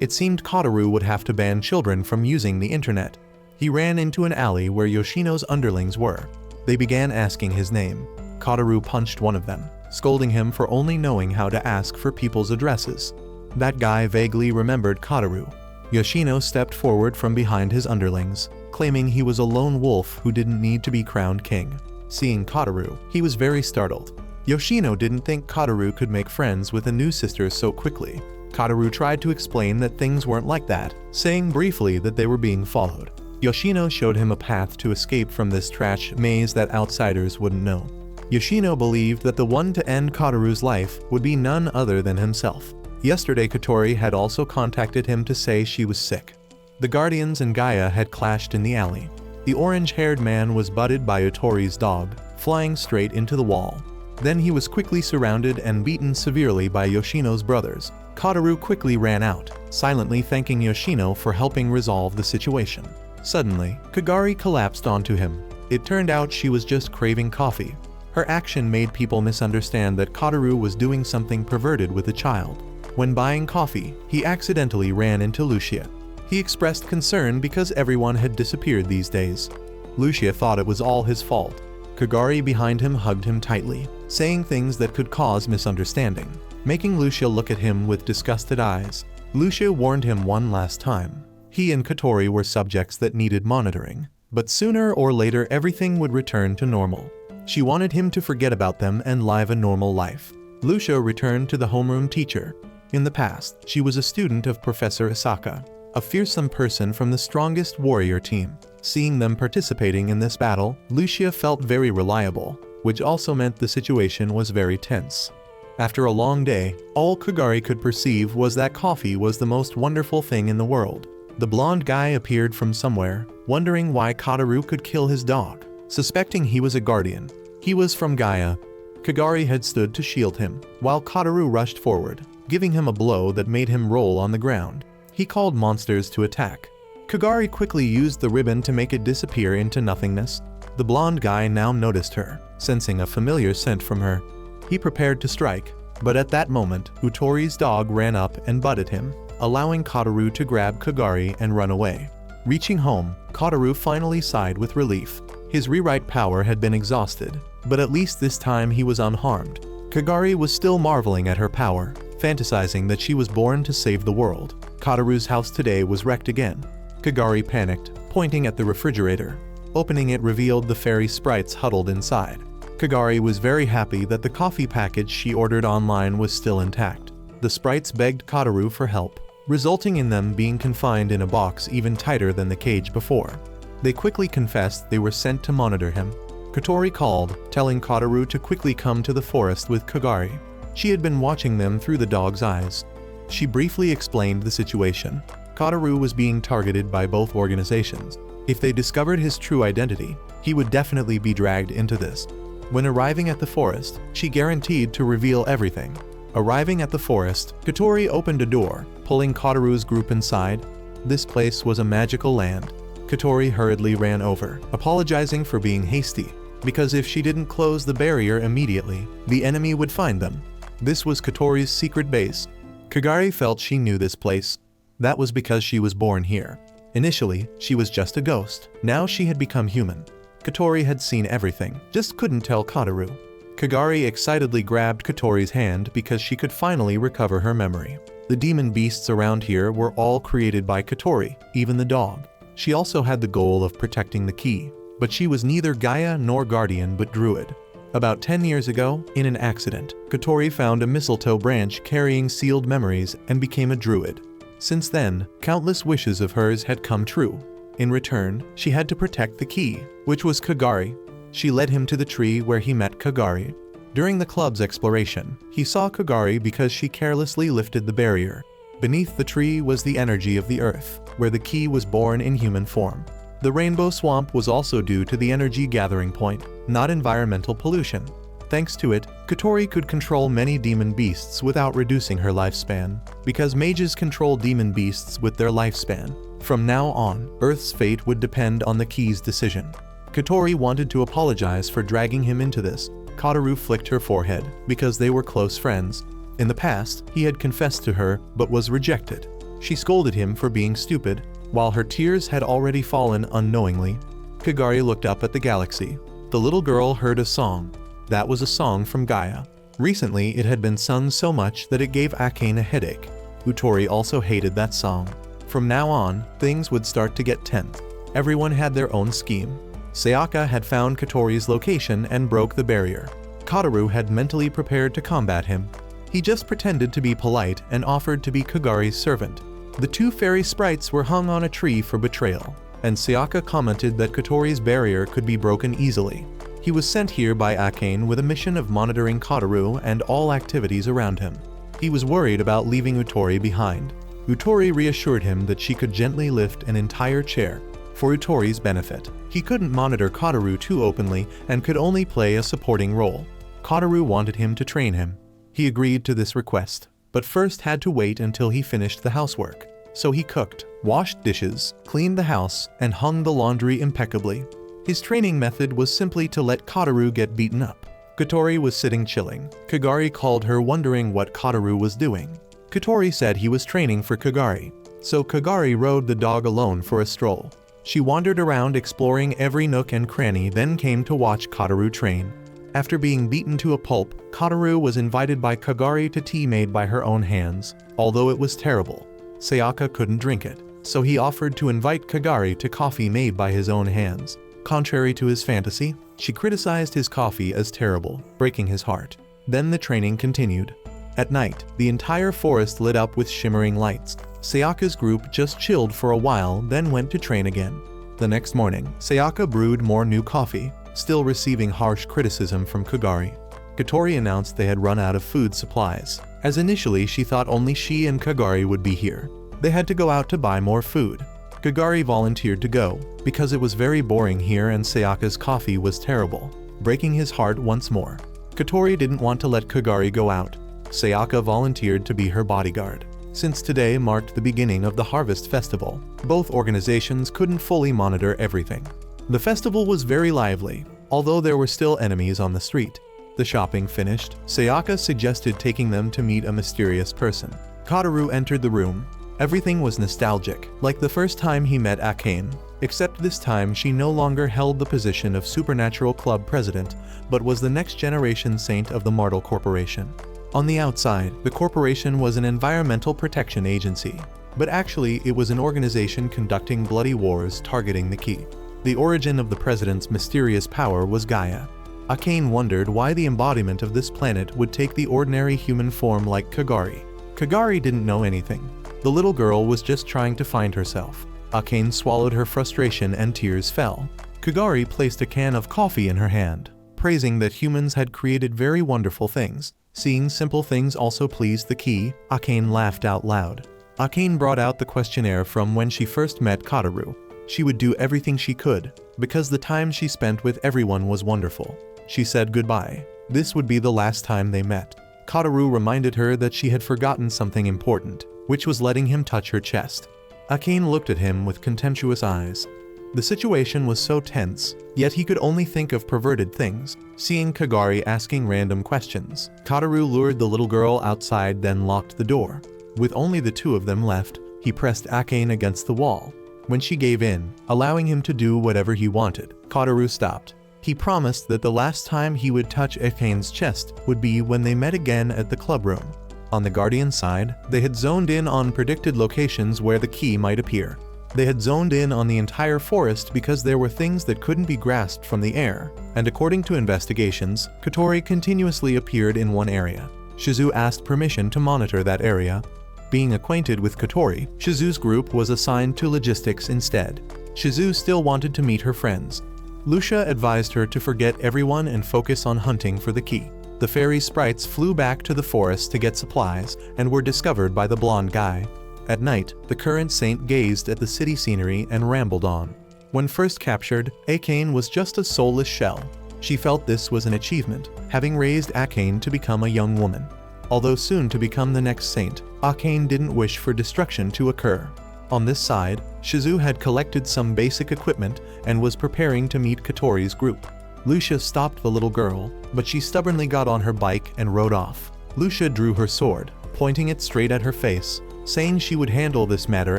It seemed Kotaru would have to ban children from using the internet. He ran into an alley where Yoshino's underlings were. They began asking his name. Kotaru punched one of them, scolding him for only knowing how to ask for people's addresses. That guy vaguely remembered Kataru. Yoshino stepped forward from behind his underlings, claiming he was a lone wolf who didn't need to be crowned king. Seeing Kataru, he was very startled. Yoshino didn't think Kataru could make friends with a new sister so quickly. Kataru tried to explain that things weren't like that, saying briefly that they were being followed. Yoshino showed him a path to escape from this trash maze that outsiders wouldn't know. Yoshino believed that the one to end Kataru's life would be none other than himself. Yesterday Kotori had also contacted him to say she was sick. The Guardians and Gaia had clashed in the alley. The orange-haired man was butted by Otori's dog, flying straight into the wall. Then he was quickly surrounded and beaten severely by Yoshino's brothers. Kataru quickly ran out, silently thanking Yoshino for helping resolve the situation. Suddenly, Kagari collapsed onto him. It turned out she was just craving coffee. Her action made people misunderstand that Kataru was doing something perverted with a child. When buying coffee, he accidentally ran into Lucia. He expressed concern because everyone had disappeared these days. Lucia thought it was all his fault. Kagari behind him hugged him tightly, saying things that could cause misunderstanding, making Lucia look at him with disgusted eyes. Lucia warned him one last time. He and Kotori were subjects that needed monitoring, but sooner or later everything would return to normal. She wanted him to forget about them and live a normal life. Lucia returned to the homeroom teacher. In the past, she was a student of Professor Asaka, a fearsome person from the strongest warrior team. Seeing them participating in this battle, Lucia felt very reliable, which also meant the situation was very tense. After a long day, all Kagari could perceive was that coffee was the most wonderful thing in the world. The blonde guy appeared from somewhere, wondering why Kataru could kill his dog. Suspecting he was a guardian, he was from Gaia. Kagari had stood to shield him, while Kataru rushed forward, giving him a blow that made him roll on the ground. He called monsters to attack. Kagari quickly used the ribbon to make it disappear into nothingness. The blonde guy now noticed her, sensing a familiar scent from her. He prepared to strike, but at that moment, Utori's dog ran up and butted him, allowing Kataru to grab Kagari and run away. Reaching home, Kataru finally sighed with relief. His rewrite power had been exhausted, but at least this time he was unharmed. Kagari was still marveling at her power, fantasizing that she was born to save the world. Kataru's house today was wrecked again. Kagari panicked, pointing at the refrigerator. Opening it revealed the fairy sprites huddled inside. Kagari was very happy that the coffee package she ordered online was still intact. The sprites begged Kataru for help, resulting in them being confined in a box even tighter than the cage before. They quickly confessed they were sent to monitor him. Kotori called, telling Kataru to quickly come to the forest with Kagari. She had been watching them through the dog's eyes. She briefly explained the situation. Kataru was being targeted by both organizations. If they discovered his true identity, he would definitely be dragged into this. When arriving at the forest, she guaranteed to reveal everything. Arriving at the forest, Kotori opened a door, pulling Kataru's group inside. This place was a magical land. Kotori hurriedly ran over, apologizing for being hasty, because if she didn't close the barrier immediately, the enemy would find them. This was Kotori's secret base. Kagari felt she knew this place. That was because she was born here. Initially, she was just a ghost. Now she had become human. Kotori had seen everything, just couldn't tell Kataru. Kagari excitedly grabbed Kotori's hand because she could finally recover her memory. The demon beasts around here were all created by Kotori, even the dog. She also had the goal of protecting the key, but she was neither Gaia nor guardian but druid. About 10 years ago, in an accident, Kotori found a mistletoe branch carrying sealed memories and became a druid. Since then, countless wishes of hers had come true. In return, she had to protect the key, which was Kagari. She led him to the tree where he met Kagari. During the club's exploration, he saw Kagari because she carelessly lifted the barrier. Beneath the tree was the energy of the earth, where the key was born in human form. The rainbow swamp was also due to the energy gathering point, not environmental pollution. Thanks to it, Kotori could control many demon beasts without reducing her lifespan, because mages control demon beasts with their lifespan. From now on, Earth's fate would depend on the key's decision. Kotori wanted to apologize for dragging him into this. Kataru flicked her forehead, because they were close friends. In the past, he had confessed to her, but was rejected. She scolded him for being stupid, while her tears had already fallen unknowingly. Kagari looked up at the galaxy. The little girl heard a song. That was a song from Gaia. Recently, it had been sung so much that it gave Akane a headache. Utori also hated that song. From now on, things would start to get tense. Everyone had their own scheme. Sayaka had found Kotori's location and broke the barrier. Kataru had mentally prepared to combat him. He just pretended to be polite and offered to be Kagari's servant. The two fairy sprites were hung on a tree for betrayal, and Sayaka commented that Kotori's barrier could be broken easily. He was sent here by Akane with a mission of monitoring Kataru and all activities around him. He was worried about leaving Utori behind. Utori reassured him that she could gently lift an entire chair for Utori's benefit. He couldn't monitor Kataru too openly and could only play a supporting role. Kataru wanted him to train him. He agreed to this request, but first had to wait until he finished the housework. So he cooked, washed dishes, cleaned the house, and hung the laundry impeccably. His training method was simply to let Kataru get beaten up. Kotori was sitting chilling. Kagari called her, wondering what Kataru was doing. Kotori said he was training for Kagari, so Kagari rode the dog alone for a stroll. She wandered around exploring every nook and cranny, then came to watch Kataru train. After being beaten to a pulp, Kataru was invited by Kagari to tea made by her own hands. Although it was terrible, Sayaka couldn't drink it, so he offered to invite Kagari to coffee made by his own hands. Contrary to his fantasy, she criticized his coffee as terrible, breaking his heart. Then the training continued. At night, the entire forest lit up with shimmering lights. Sayaka's group just chilled for a while, then went to train again. The next morning, Sayaka brewed more new coffee, still receiving harsh criticism from Kagari. Kotori announced they had run out of food supplies, as initially she thought only she and Kagari would be here. They had to go out to buy more food. Kagari volunteered to go, because it was very boring here and Sayaka's coffee was terrible, breaking his heart once more. Kotori didn't want to let Kagari go out. Sayaka volunteered to be her bodyguard. Since today marked the beginning of the Harvest Festival, both organizations couldn't fully monitor everything. The festival was very lively, although there were still enemies on the street. The shopping finished, Sayaka suggested taking them to meet a mysterious person. Kataru entered the room. Everything was nostalgic, like the first time he met Akane, except this time she no longer held the position of Supernatural Club president, but was the next generation saint of the Martel Corporation. On the outside, the corporation was an environmental protection agency, but actually it was an organization conducting bloody wars targeting the key. The origin of the president's mysterious power was Gaia. Akane wondered why the embodiment of this planet would take the ordinary human form like Kagari. Kagari didn't know anything. The little girl was just trying to find herself. Akane swallowed her frustration and tears fell. Kagari placed a can of coffee in her hand, praising that humans had created very wonderful things. Seeing simple things also pleased the key, Akane laughed out loud. Akane brought out the questionnaire from when she first met Kataru. She would do everything she could, because the time she spent with everyone was wonderful. She said goodbye. This would be the last time they met. Kataru reminded her that she had forgotten something important, which was letting him touch her chest. Akane looked at him with contemptuous eyes. The situation was so tense, yet he could only think of perverted things. Seeing Kagari asking random questions, Kataru lured the little girl outside, then locked the door. With only the two of them left, he pressed Akane against the wall. When she gave in, allowing him to do whatever he wanted, Kataru stopped. He promised that the last time he would touch Akane's chest would be when they met again at the clubroom. On the Guardian side, they had zoned in on predicted locations where the key might appear. They had zoned in on the entire forest because there were things that couldn't be grasped from the air, and according to investigations, Kotori continuously appeared in one area. Shizu asked permission to monitor that area. Being acquainted with Kotori, Shizu's group was assigned to logistics instead. Shizu still wanted to meet her friends. Lucia advised her to forget everyone and focus on hunting for the key. The fairy sprites flew back to the forest to get supplies and were discovered by the blonde guy. At night, the current saint gazed at the city scenery and rambled on. When first captured, Akane was just a soulless shell. She felt this was an achievement, having raised Akane to become a young woman. Although soon to become the next saint, Akane didn't wish for destruction to occur. On this side, Shizu had collected some basic equipment and was preparing to meet Kotori's group. Lucia stopped the little girl, but she stubbornly got on her bike and rode off. Lucia drew her sword, pointing it straight at her face, saying she would handle this matter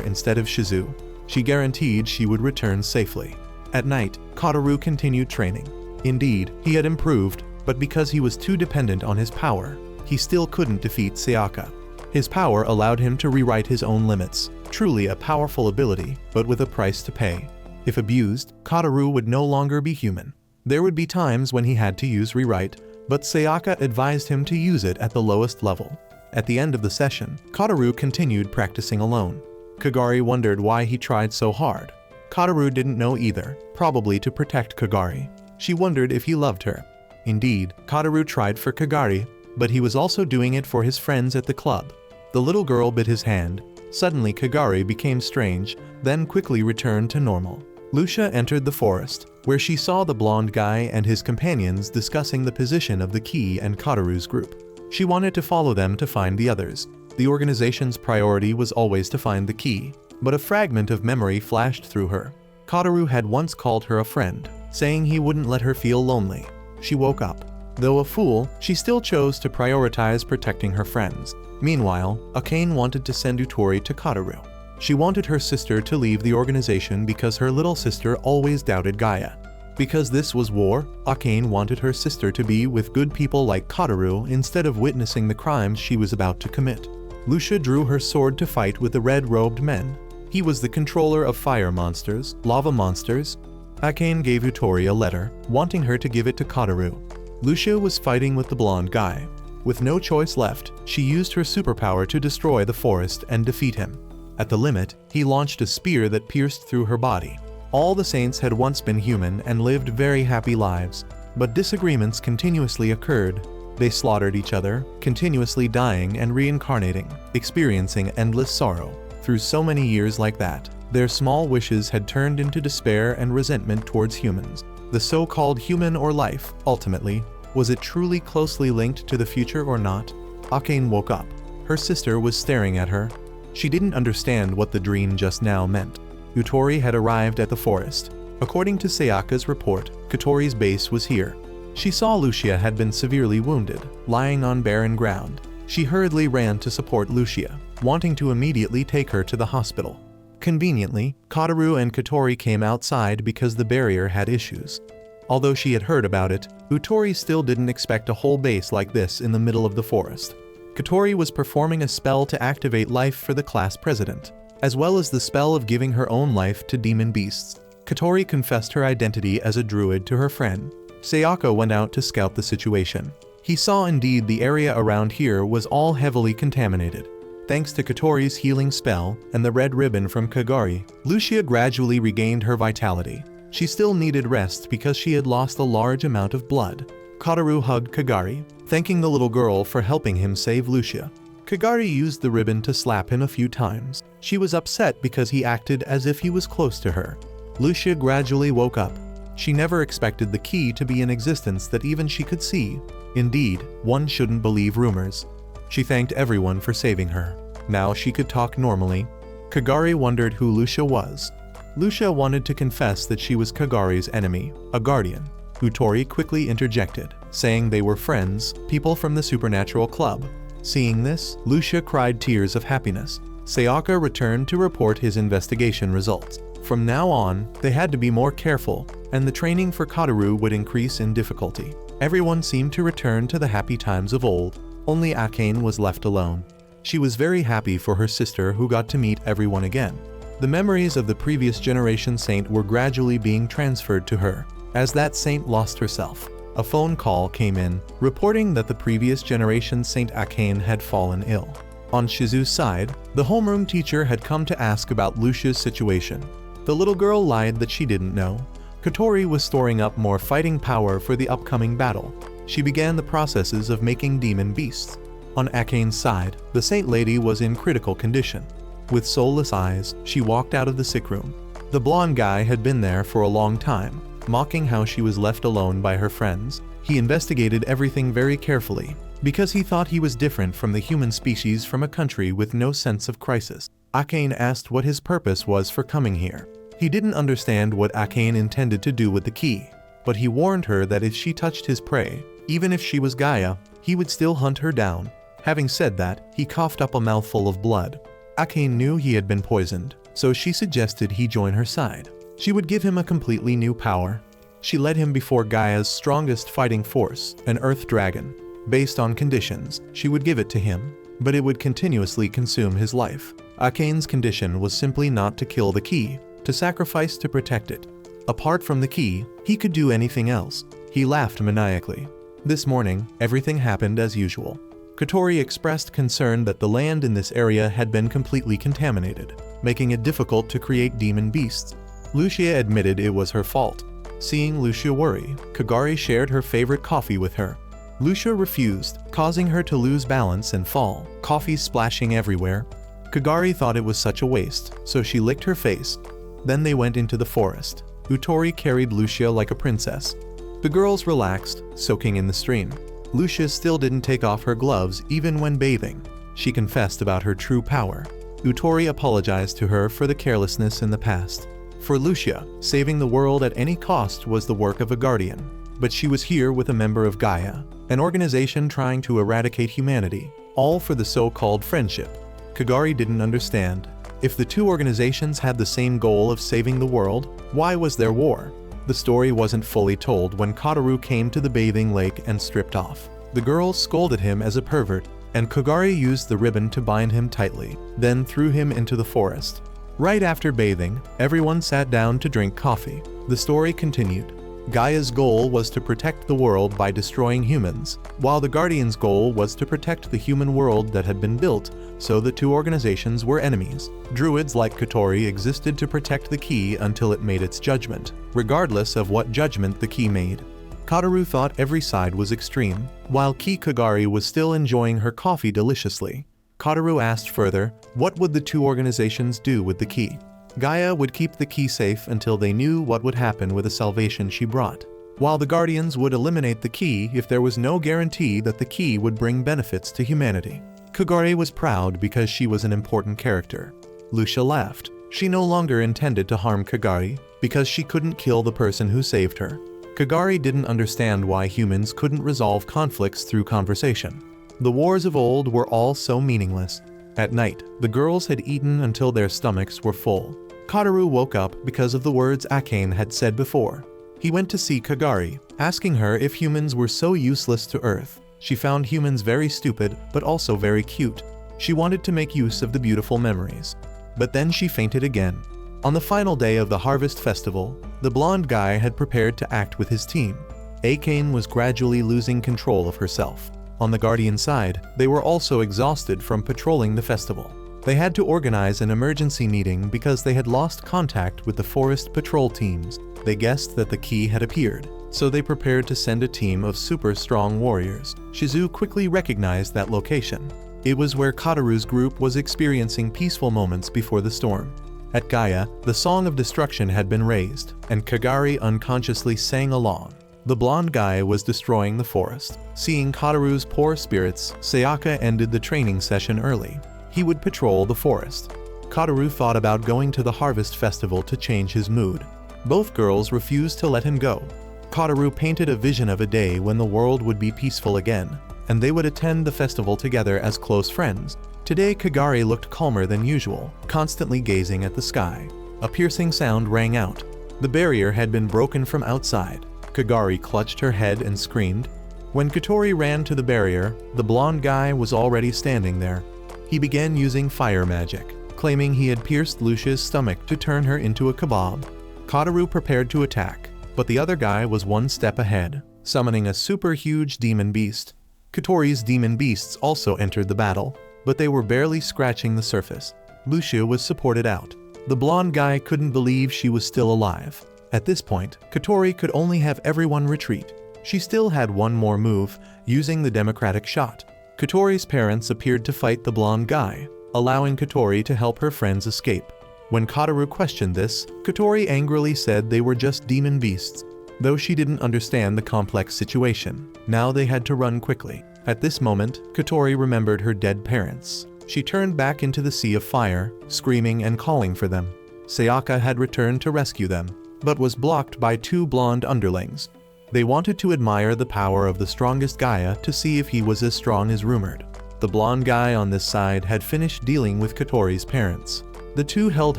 instead of Shizu. She guaranteed she would return safely. At night, Kataru continued training. Indeed, he had improved, but because he was too dependent on his power, he still couldn't defeat Sayaka. His power allowed him to rewrite his own limits, truly a powerful ability, but with a price to pay. If abused, Kataru would no longer be human. There would be times when he had to use rewrite, but Sayaka advised him to use it at the lowest level. At the end of the session, Kataru continued practicing alone. Kagari wondered why he tried so hard. Kataru didn't know either, probably to protect Kagari. She wondered if he loved her. Indeed, Kataru tried for Kagari, but he was also doing it for his friends at the club. The little girl bit his hand. Suddenly Kagari became strange, then quickly returned to normal. Lucia entered the forest, where she saw the blonde guy and his companions discussing the position of the key and Kataru's group. She wanted to follow them to find the others. The organization's priority was always to find the key, but a fragment of memory flashed through her. Kataru had once called her a friend, saying he wouldn't let her feel lonely. She woke up. Though a fool, she still chose to prioritize protecting her friends. Meanwhile, Akane wanted to send Utori to Kataru. She wanted her sister to leave the organization because her little sister always doubted Gaia. Because this was war, Akane wanted her sister to be with good people like Kataru instead of witnessing the crimes she was about to commit. Lucia drew her sword to fight with the red-robed men. He was the controller of fire monsters, lava monsters. Akane gave Utori a letter, wanting her to give it to Kataru. Lucia was fighting with the blonde guy. With no choice left, she used her superpower to destroy the forest and defeat him. At the limit, he launched a spear that pierced through her body. All the saints had once been human and lived very happy lives, but disagreements continuously occurred. They slaughtered each other, continuously dying and reincarnating, experiencing endless sorrow. Through so many years like that, their small wishes had turned into despair and resentment towards humans. The so-called human or life, ultimately, was it truly closely linked to the future or not? Akane woke up. Her sister was staring at her. She didn't understand what the dream just now meant. Utori had arrived at the forest. According to Sayaka's report, Kotori's base was here. She saw Lucia had been severely wounded, lying on barren ground. She hurriedly ran to support Lucia, wanting to immediately take her to the hospital. Conveniently, Kataru and Kotori came outside because the barrier had issues. Although she had heard about it, Utori still didn't expect a whole base like this in the middle of the forest. Kotori was performing a spell to activate life for the class president, as well as the spell of giving her own life to demon beasts. Kotori confessed her identity as a druid to her friend. Sayaka went out to scout the situation. He saw indeed the area around here was all heavily contaminated. Thanks to Kotori's healing spell and the red ribbon from Kagari, Lucia gradually regained her vitality. She still needed rest because she had lost a large amount of blood. Kataru hugged Kagari, thanking the little girl for helping him save Lucia. Kagari used the ribbon to slap him a few times. She was upset because he acted as if he was close to her. Lucia gradually woke up. She never expected the key to be in existence that even she could see. Indeed, one shouldn't believe rumors. She thanked everyone for saving her. Now she could talk normally. Kagari wondered who Lucia was. Lucia wanted to confess that she was Kagari's enemy, a guardian. Utori quickly interjected, saying they were friends, people from the supernatural club. Seeing this, Lucia cried tears of happiness. Sayaka returned to report his investigation results. From now on, they had to be more careful, and the training for Kataru would increase in difficulty. Everyone seemed to return to the happy times of old. Only Akane was left alone. She was very happy for her sister who got to meet everyone again. The memories of the previous generation saint were gradually being transferred to her. As that saint lost herself, a phone call came in, reporting that the previous generation Saint Akane had fallen ill. On Shizu's side, the homeroom teacher had come to ask about Lucia's situation. The little girl lied that she didn't know. Kotori was storing up more fighting power for the upcoming battle. She began the processes of making demon beasts. On Akane's side, the saint lady was in critical condition. With soulless eyes, she walked out of the sick room. The blonde guy had been there for a long time, mocking how she was left alone by her friends. He investigated everything very carefully, because he thought he was different from the human species from a country with no sense of crisis. Akane asked what his purpose was for coming here. He didn't understand what Akane intended to do with the key, but he warned her that if she touched his prey, even if she was Gaia, he would still hunt her down. Having said that, he coughed up a mouthful of blood. Akane knew he had been poisoned, so she suggested he join her side. She would give him a completely new power. She led him before Gaia's strongest fighting force, an earth dragon. Based on conditions, she would give it to him. but it would continuously consume his life. Akane's condition was simply not to kill the key, to sacrifice to protect it. Apart from the key, he could do anything else. He laughed maniacally. This morning, everything happened as usual. Kotori expressed concern that the land in this area had been completely contaminated, making it difficult to create demon beasts. Lucia admitted it was her fault. Seeing Lucia worry, Kagari shared her favorite coffee with her. Lucia refused, causing her to lose balance and fall, coffee splashing everywhere. Kagari thought it was such a waste, so she licked her face. Then they went into the forest. Utori carried Lucia like a princess. The girls relaxed, soaking in the stream. Lucia still didn't take off her gloves even when bathing. She confessed about her true power. Utori apologized to her for the carelessness in the past. For Lucia, saving the world at any cost was the work of a guardian. But she was here with a member of Gaia, an organization trying to eradicate humanity, all for the so-called friendship. Kagari didn't understand. If the two organizations had the same goal of saving the world, why was there war? The story wasn't fully told when Kotaru came to the bathing lake and stripped off. The girls scolded him as a pervert, and Kagari used the ribbon to bind him tightly, then threw him into the forest. Right after bathing, everyone sat down to drink coffee. The story continued. Gaia's goal was to protect the world by destroying humans, while the Guardian's goal was to protect the human world that had been built, so the two organizations were enemies. Druids like Kotori existed to protect the key until it made its judgment, regardless of what judgment the key made. Kotaru thought every side was extreme, while Kagari was still enjoying her coffee deliciously. Kotaru asked further, what would the two organizations do with the key? Gaia would keep the key safe until they knew what would happen with the salvation she brought, while the Guardians would eliminate the key if there was no guarantee that the key would bring benefits to humanity. Kagari was proud because she was an important character. Lucia laughed. She no longer intended to harm Kagari because she couldn't kill the person who saved her. Kagari didn't understand why humans couldn't resolve conflicts through conversation. The wars of old were all so meaningless. At night, the girls had eaten until their stomachs were full. Kotaru woke up because of the words Akane had said before. He went to see Kagari, asking her if humans were so useless to Earth. She found humans very stupid, but also very cute. She wanted to make use of the beautiful memories. But then she fainted again. On the final day of the Harvest Festival, the blonde guy had prepared to act with his team. Akane was gradually losing control of herself. On the Guardian side, they were also exhausted from patrolling the festival. They had to organize an emergency meeting because they had lost contact with the forest patrol teams. They guessed that the key had appeared, so they prepared to send a team of super strong warriors. Shizu quickly recognized that location. It was where Kotaru's group was experiencing peaceful moments before the storm. At Gaia, the Song of Destruction had been raised, and Kagari unconsciously sang along. The blonde guy was destroying the forest. Seeing Kotaru's poor spirits, Sayaka ended the training session early. He would patrol the forest. Kotaru thought about going to the Harvest Festival to change his mood. Both girls refused to let him go. Kotaru painted a vision of a day when the world would be peaceful again, and they would attend the festival together as close friends. Today Kagari looked calmer than usual, constantly gazing at the sky. A piercing sound rang out. The barrier had been broken from outside. Kagari clutched her head and screamed. When Kotori ran to the barrier, the blonde guy was already standing there. He began using fire magic, claiming he had pierced Lucia's stomach to turn her into a kebab. Kotaru prepared to attack, but the other guy was one step ahead, summoning a super huge demon beast. Kotori's demon beasts also entered the battle, but they were barely scratching the surface. Lucia was supported out. The blonde guy couldn't believe she was still alive. At this point, Kotori could only have everyone retreat. She still had one more move, using the democratic shot. Kotori's parents appeared to fight the blonde guy, allowing Kotori to help her friends escape. When Kotaru questioned this, Kotori angrily said they were just demon beasts, though she didn't understand the complex situation. Now they had to run quickly. At this moment, Kotori remembered her dead parents. She turned back into the sea of fire, screaming and calling for them. Sayaka had returned to rescue them, but was blocked by two blonde underlings. They wanted to admire the power of the strongest Gaia to see if he was as strong as rumored. The blonde guy on this side had finished dealing with Kotori's parents. The two held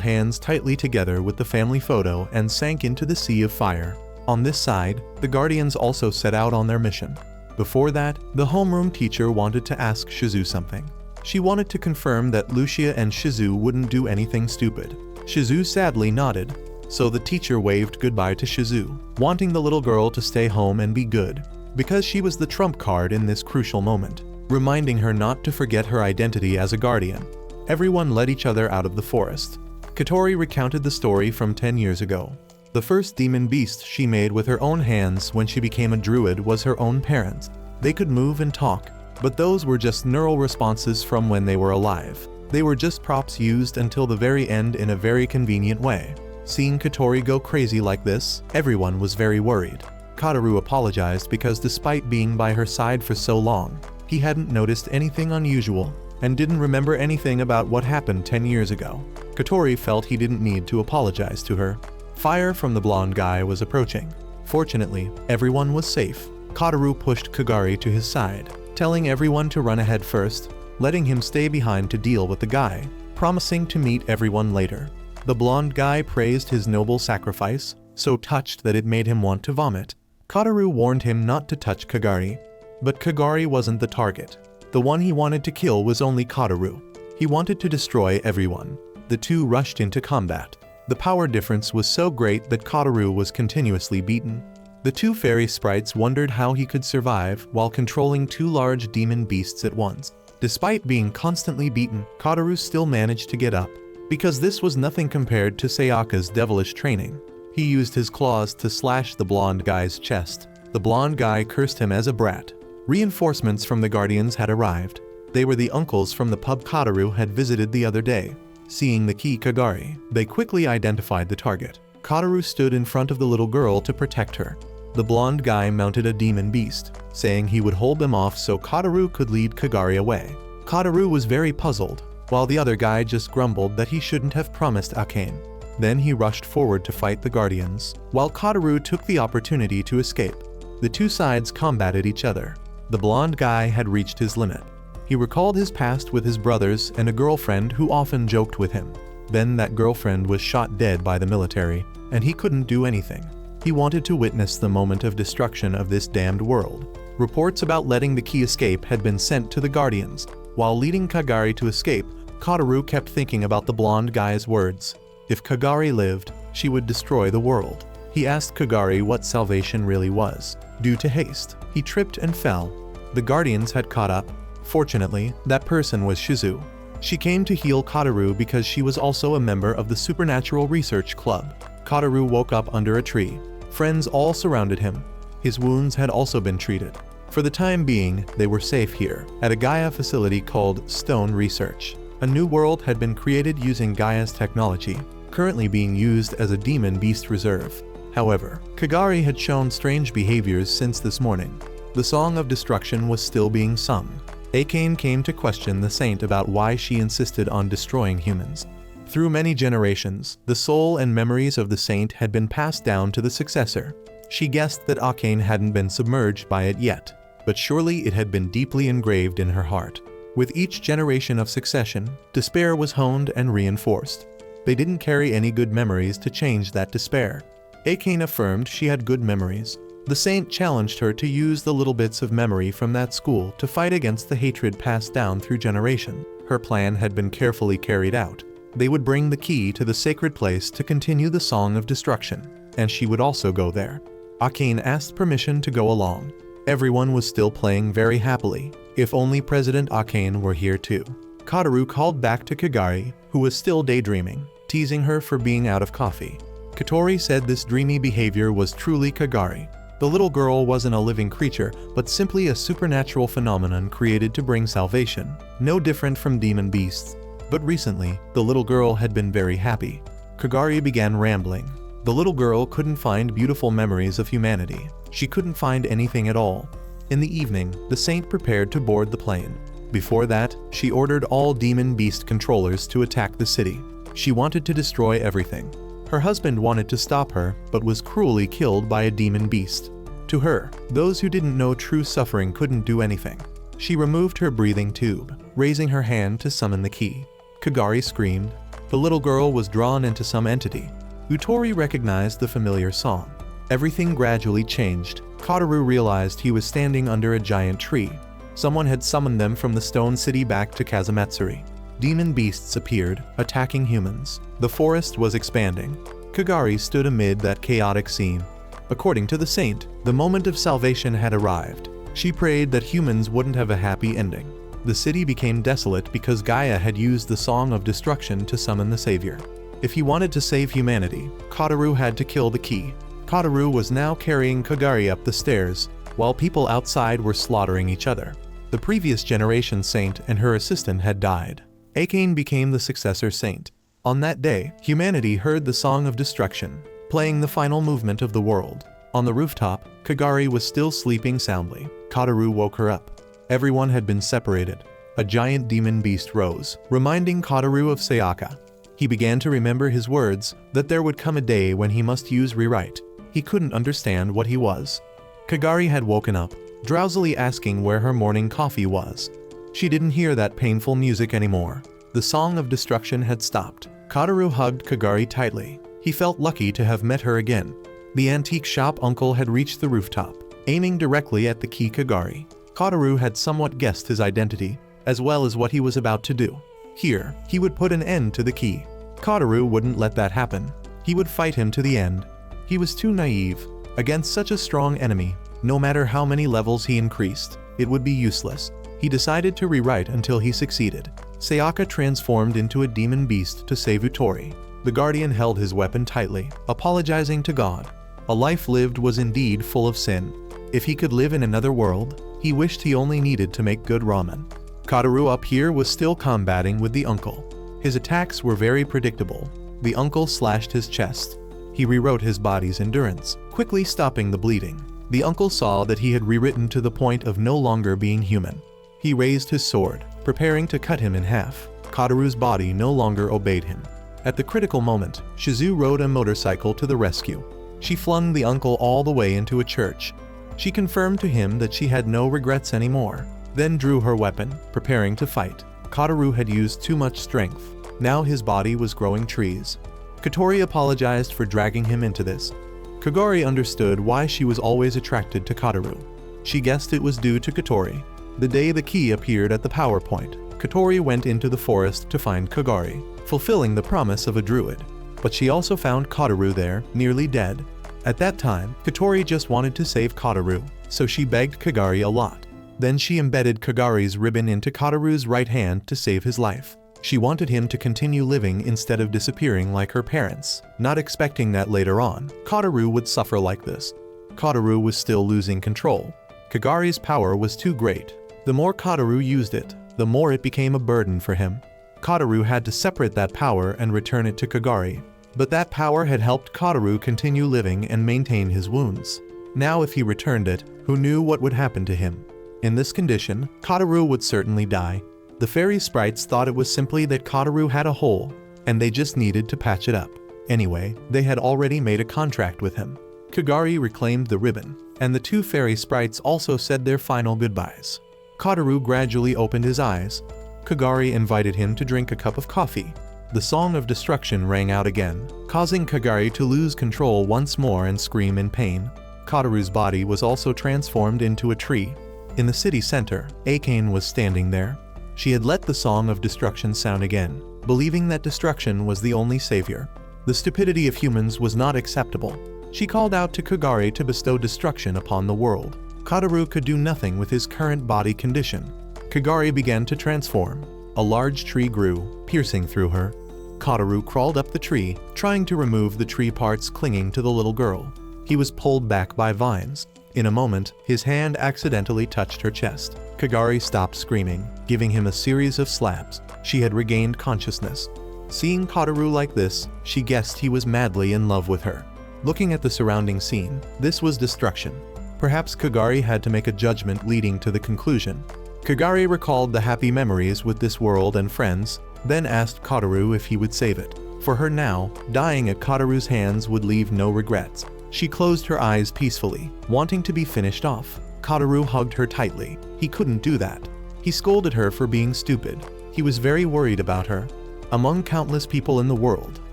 hands tightly together with the family photo and sank into the sea of fire. On this side, the Guardians also set out on their mission. Before that, the homeroom teacher wanted to ask Shizu something. She wanted to confirm that Lucia and Shizu wouldn't do anything stupid. Shizu sadly nodded, so the teacher waved goodbye to Shizu, wanting the little girl to stay home and be good, because she was the trump card in this crucial moment, reminding her not to forget her identity as a guardian. Everyone led each other out of the forest. Katori recounted the story from 10 years ago. The first demon beast she made with her own hands when she became a druid was her own parents. They could move and talk, but those were just neural responses from when they were alive. They were just props used until the very end in a very convenient way. Seeing Katori go crazy like this, everyone was very worried. Kataru apologized because despite being by her side for so long, he hadn't noticed anything unusual and didn't remember anything about what happened 10 years ago. Katori felt he didn't need to apologize to her. Fire from the blonde guy was approaching. Fortunately, everyone was safe. Kataru pushed Kagari to his side, telling everyone to run ahead first, letting him stay behind to deal with the guy, promising to meet everyone later. The blonde guy praised his noble sacrifice, so touched that it made him want to vomit. Kataru warned him not to touch Kagari, but Kagari wasn't the target. The one he wanted to kill was only Kataru. He wanted to destroy everyone. The two rushed into combat. The power difference was so great that Kataru was continuously beaten. The two fairy sprites wondered how he could survive while controlling two large demon beasts at once. Despite being constantly beaten, Kataru still managed to get up, because this was nothing compared to Sayaka's devilish training. He used his claws to slash the blonde guy's chest. The blonde guy cursed him as a brat. Reinforcements from the Guardians had arrived. They were the uncles from the pub Kataru had visited the other day. Seeing the key Kagari, they quickly identified the target. Kataru stood in front of the little girl to protect her. The blonde guy mounted a demon beast, saying he would hold them off so Kataru could lead Kagari away. Kataru was very puzzled, while the other guy just grumbled that he shouldn't have promised Akane. Then he rushed forward to fight the Guardians, while Kataru took the opportunity to escape. The two sides combated each other. The blonde guy had reached his limit. He recalled his past with his brothers and a girlfriend who often joked with him. Then that girlfriend was shot dead by the military, and he couldn't do anything. He wanted to witness the moment of destruction of this damned world. Reports about letting the key escape had been sent to the Guardians. While leading Kagari to escape, Kataru kept thinking about the blonde guy's words. If Kagari lived, she would destroy the world. He asked Kagari what salvation really was. Due to haste, he tripped and fell. The Guardians had caught up. Fortunately, that person was Shizu. She came to heal Kataru because she was also a member of the Supernatural Research Club. Kataru woke up under a tree. Friends all surrounded him. His wounds had also been treated. For the time being, they were safe here, at a Gaia facility called Stone Research. A new world had been created using Gaia's technology, currently being used as a demon beast reserve. However, Kagari had shown strange behaviors since this morning. The Song of Destruction was still being sung. Akane came to question the saint about why she insisted on destroying humans. Through many generations, the soul and memories of the saint had been passed down to the successor. She guessed that Akane hadn't been submerged by it yet, but surely it had been deeply engraved in her heart. With each generation of succession, despair was honed and reinforced. They didn't carry any good memories to change that despair. Akane affirmed she had good memories. The saint challenged her to use the little bits of memory from that school to fight against the hatred passed down through generation. Her plan had been carefully carried out. They would bring the key to the sacred place to continue the Song of Destruction, and she would also go there. Akane asked permission to go along. Everyone was still playing very happily. If only President Akane were here too. Kataru called back to Kagari, who was still daydreaming, teasing her for being out of coffee. Katori said this dreamy behavior was truly Kagari. The little girl wasn't a living creature, but simply a supernatural phenomenon created to bring salvation, no different from demon beasts. But recently, the little girl had been very happy. Kagari began rambling. The little girl couldn't find beautiful memories of humanity. She couldn't find anything at all. In the evening, the saint prepared to board the plane. Before that, she ordered all demon beast controllers to attack the city. She wanted to destroy everything. Her husband wanted to stop her, but was cruelly killed by a demon beast. To her, those who didn't know true suffering couldn't do anything. She removed her breathing tube, raising her hand to summon the key. Kagari screamed. The little girl was drawn into some entity. Utori recognized the familiar song. Everything gradually changed. Kataru realized he was standing under a giant tree. Someone had summoned them from the stone city back to Kazamatsuri. Demon beasts appeared, attacking humans. The forest was expanding. Kagari stood amid that chaotic scene. According to the saint, the moment of salvation had arrived. She prayed that humans wouldn't have a happy ending. The city became desolate because Gaia had used the Song of Destruction to summon the savior. If he wanted to save humanity, Kotaru had to kill the key. Kotaru was now carrying Kagari up the stairs, while people outside were slaughtering each other. The previous generation saint and her assistant had died. Akane became the successor saint. On that day, humanity heard the Song of Destruction, playing the final movement of the world. On the rooftop, Kagari was still sleeping soundly. Kotaru woke her up. Everyone had been separated. A giant demon beast rose, reminding Kotaru of Sayaka. He began to remember his words, that there would come a day when he must use rewrite. He couldn't understand what he was. Kagari had woken up, drowsily asking where her morning coffee was. She didn't hear that painful music anymore. The Song of Destruction had stopped. Kotaru hugged Kagari tightly. He felt lucky to have met her again. The antique shop uncle had reached the rooftop, aiming directly at the key Kagari. Kotaru had somewhat guessed his identity, as well as what he was about to do. Here, he would put an end to the key. Kotaru wouldn't let that happen. He would fight him to the end. He was too naive. Against such a strong enemy, no matter how many levels he increased, it would be useless. He decided to rewrite until he succeeded. Sayaka transformed into a demon beast to save Utori. The guardian held his weapon tightly, apologizing to God. A life lived was indeed full of sin. If he could live in another world, he wished he only needed to make good ramen. Kotaru up here was still combating with the uncle. His attacks were very predictable. The uncle slashed his chest. He rewrote his body's endurance, quickly stopping the bleeding. The uncle saw that he had rewritten to the point of no longer being human. He raised his sword, preparing to cut him in half. Kotaru's body no longer obeyed him. At the critical moment, Shizu rode a motorcycle to the rescue. She flung the uncle all the way into a church. She confirmed to him that she had no regrets anymore, then drew her weapon, preparing to fight. Kotaru had used too much strength. Now his body was growing trees. Kotori apologized for dragging him into this. Kagari understood why she was always attracted to Kotaru. She guessed it was due to Kotori. The day the key appeared at the power point, Kotori went into the forest to find Kagari, fulfilling the promise of a druid. But she also found Kotaru there, nearly dead. At that time, Kotori just wanted to save Kotaru, so she begged Kagari a lot. Then she embedded Kagari's ribbon into Kotaru's right hand to save his life. She wanted him to continue living instead of disappearing like her parents, not expecting that later on, Kotaru would suffer like this. Kotaru was still losing control. Kagari's power was too great. The more Kotaru used it, the more it became a burden for him. Kotaru had to separate that power and return it to Kagari. But that power had helped Kotaru continue living and maintain his wounds. Now if he returned it, who knew what would happen to him? In this condition, Kotaru would certainly die. The fairy sprites thought it was simply that Kotaru had a hole, and they just needed to patch it up. Anyway, they had already made a contract with him. Kagari reclaimed the ribbon, and the two fairy sprites also said their final goodbyes. Kotaru gradually opened his eyes. Kagari invited him to drink a cup of coffee. The Song of Destruction rang out again, causing Kagari to lose control once more and scream in pain. Kotaru's body was also transformed into a tree. In the city center, Akane was standing there. She had let the Song of Destruction sound again, believing that destruction was the only savior. The stupidity of humans was not acceptable. She called out to Kagari to bestow destruction upon the world. Kotaru could do nothing with his current body condition. Kagari began to transform. A large tree grew, piercing through her. Kotaru crawled up the tree, trying to remove the tree parts clinging to the little girl. He was pulled back by vines. In a moment, his hand accidentally touched her chest. Kagari stopped screaming, giving him a series of slaps. She had regained consciousness. Seeing Kotaru like this, she guessed he was madly in love with her. Looking at the surrounding scene, this was destruction. Perhaps Kagari had to make a judgment leading to the conclusion. Kagari recalled the happy memories with this world and friends, then asked Kotaru if he would save it. For her now, dying at Kotaru's hands would leave no regrets. She closed her eyes peacefully, wanting to be finished off. Kotaru hugged her tightly. He couldn't do that. He scolded her for being stupid. He was very worried about her. Among countless people in the world,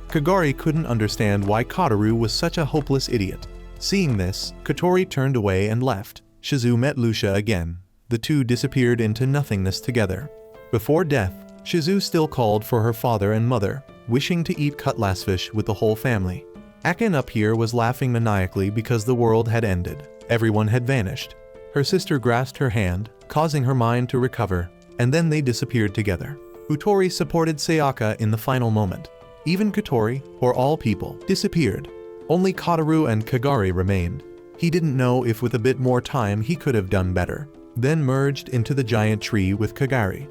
Kagari couldn't understand why Kotaru was such a hopeless idiot. Seeing this, Kotori turned away and left. Shizu met Lucia again. The two disappeared into nothingness together. Before death, Shizu still called for her father and mother, wishing to eat cutlass fish with the whole family. Akin up here was laughing maniacally because the world had ended. Everyone had vanished. Her sister grasped her hand, causing her mind to recover, and then they disappeared together. Utori supported Sayaka in the final moment. Even Kotori, or all people, disappeared. Only Kataru and Kagari remained. He didn't know if with a bit more time he could have done better. Then merged into the giant tree with Kagari.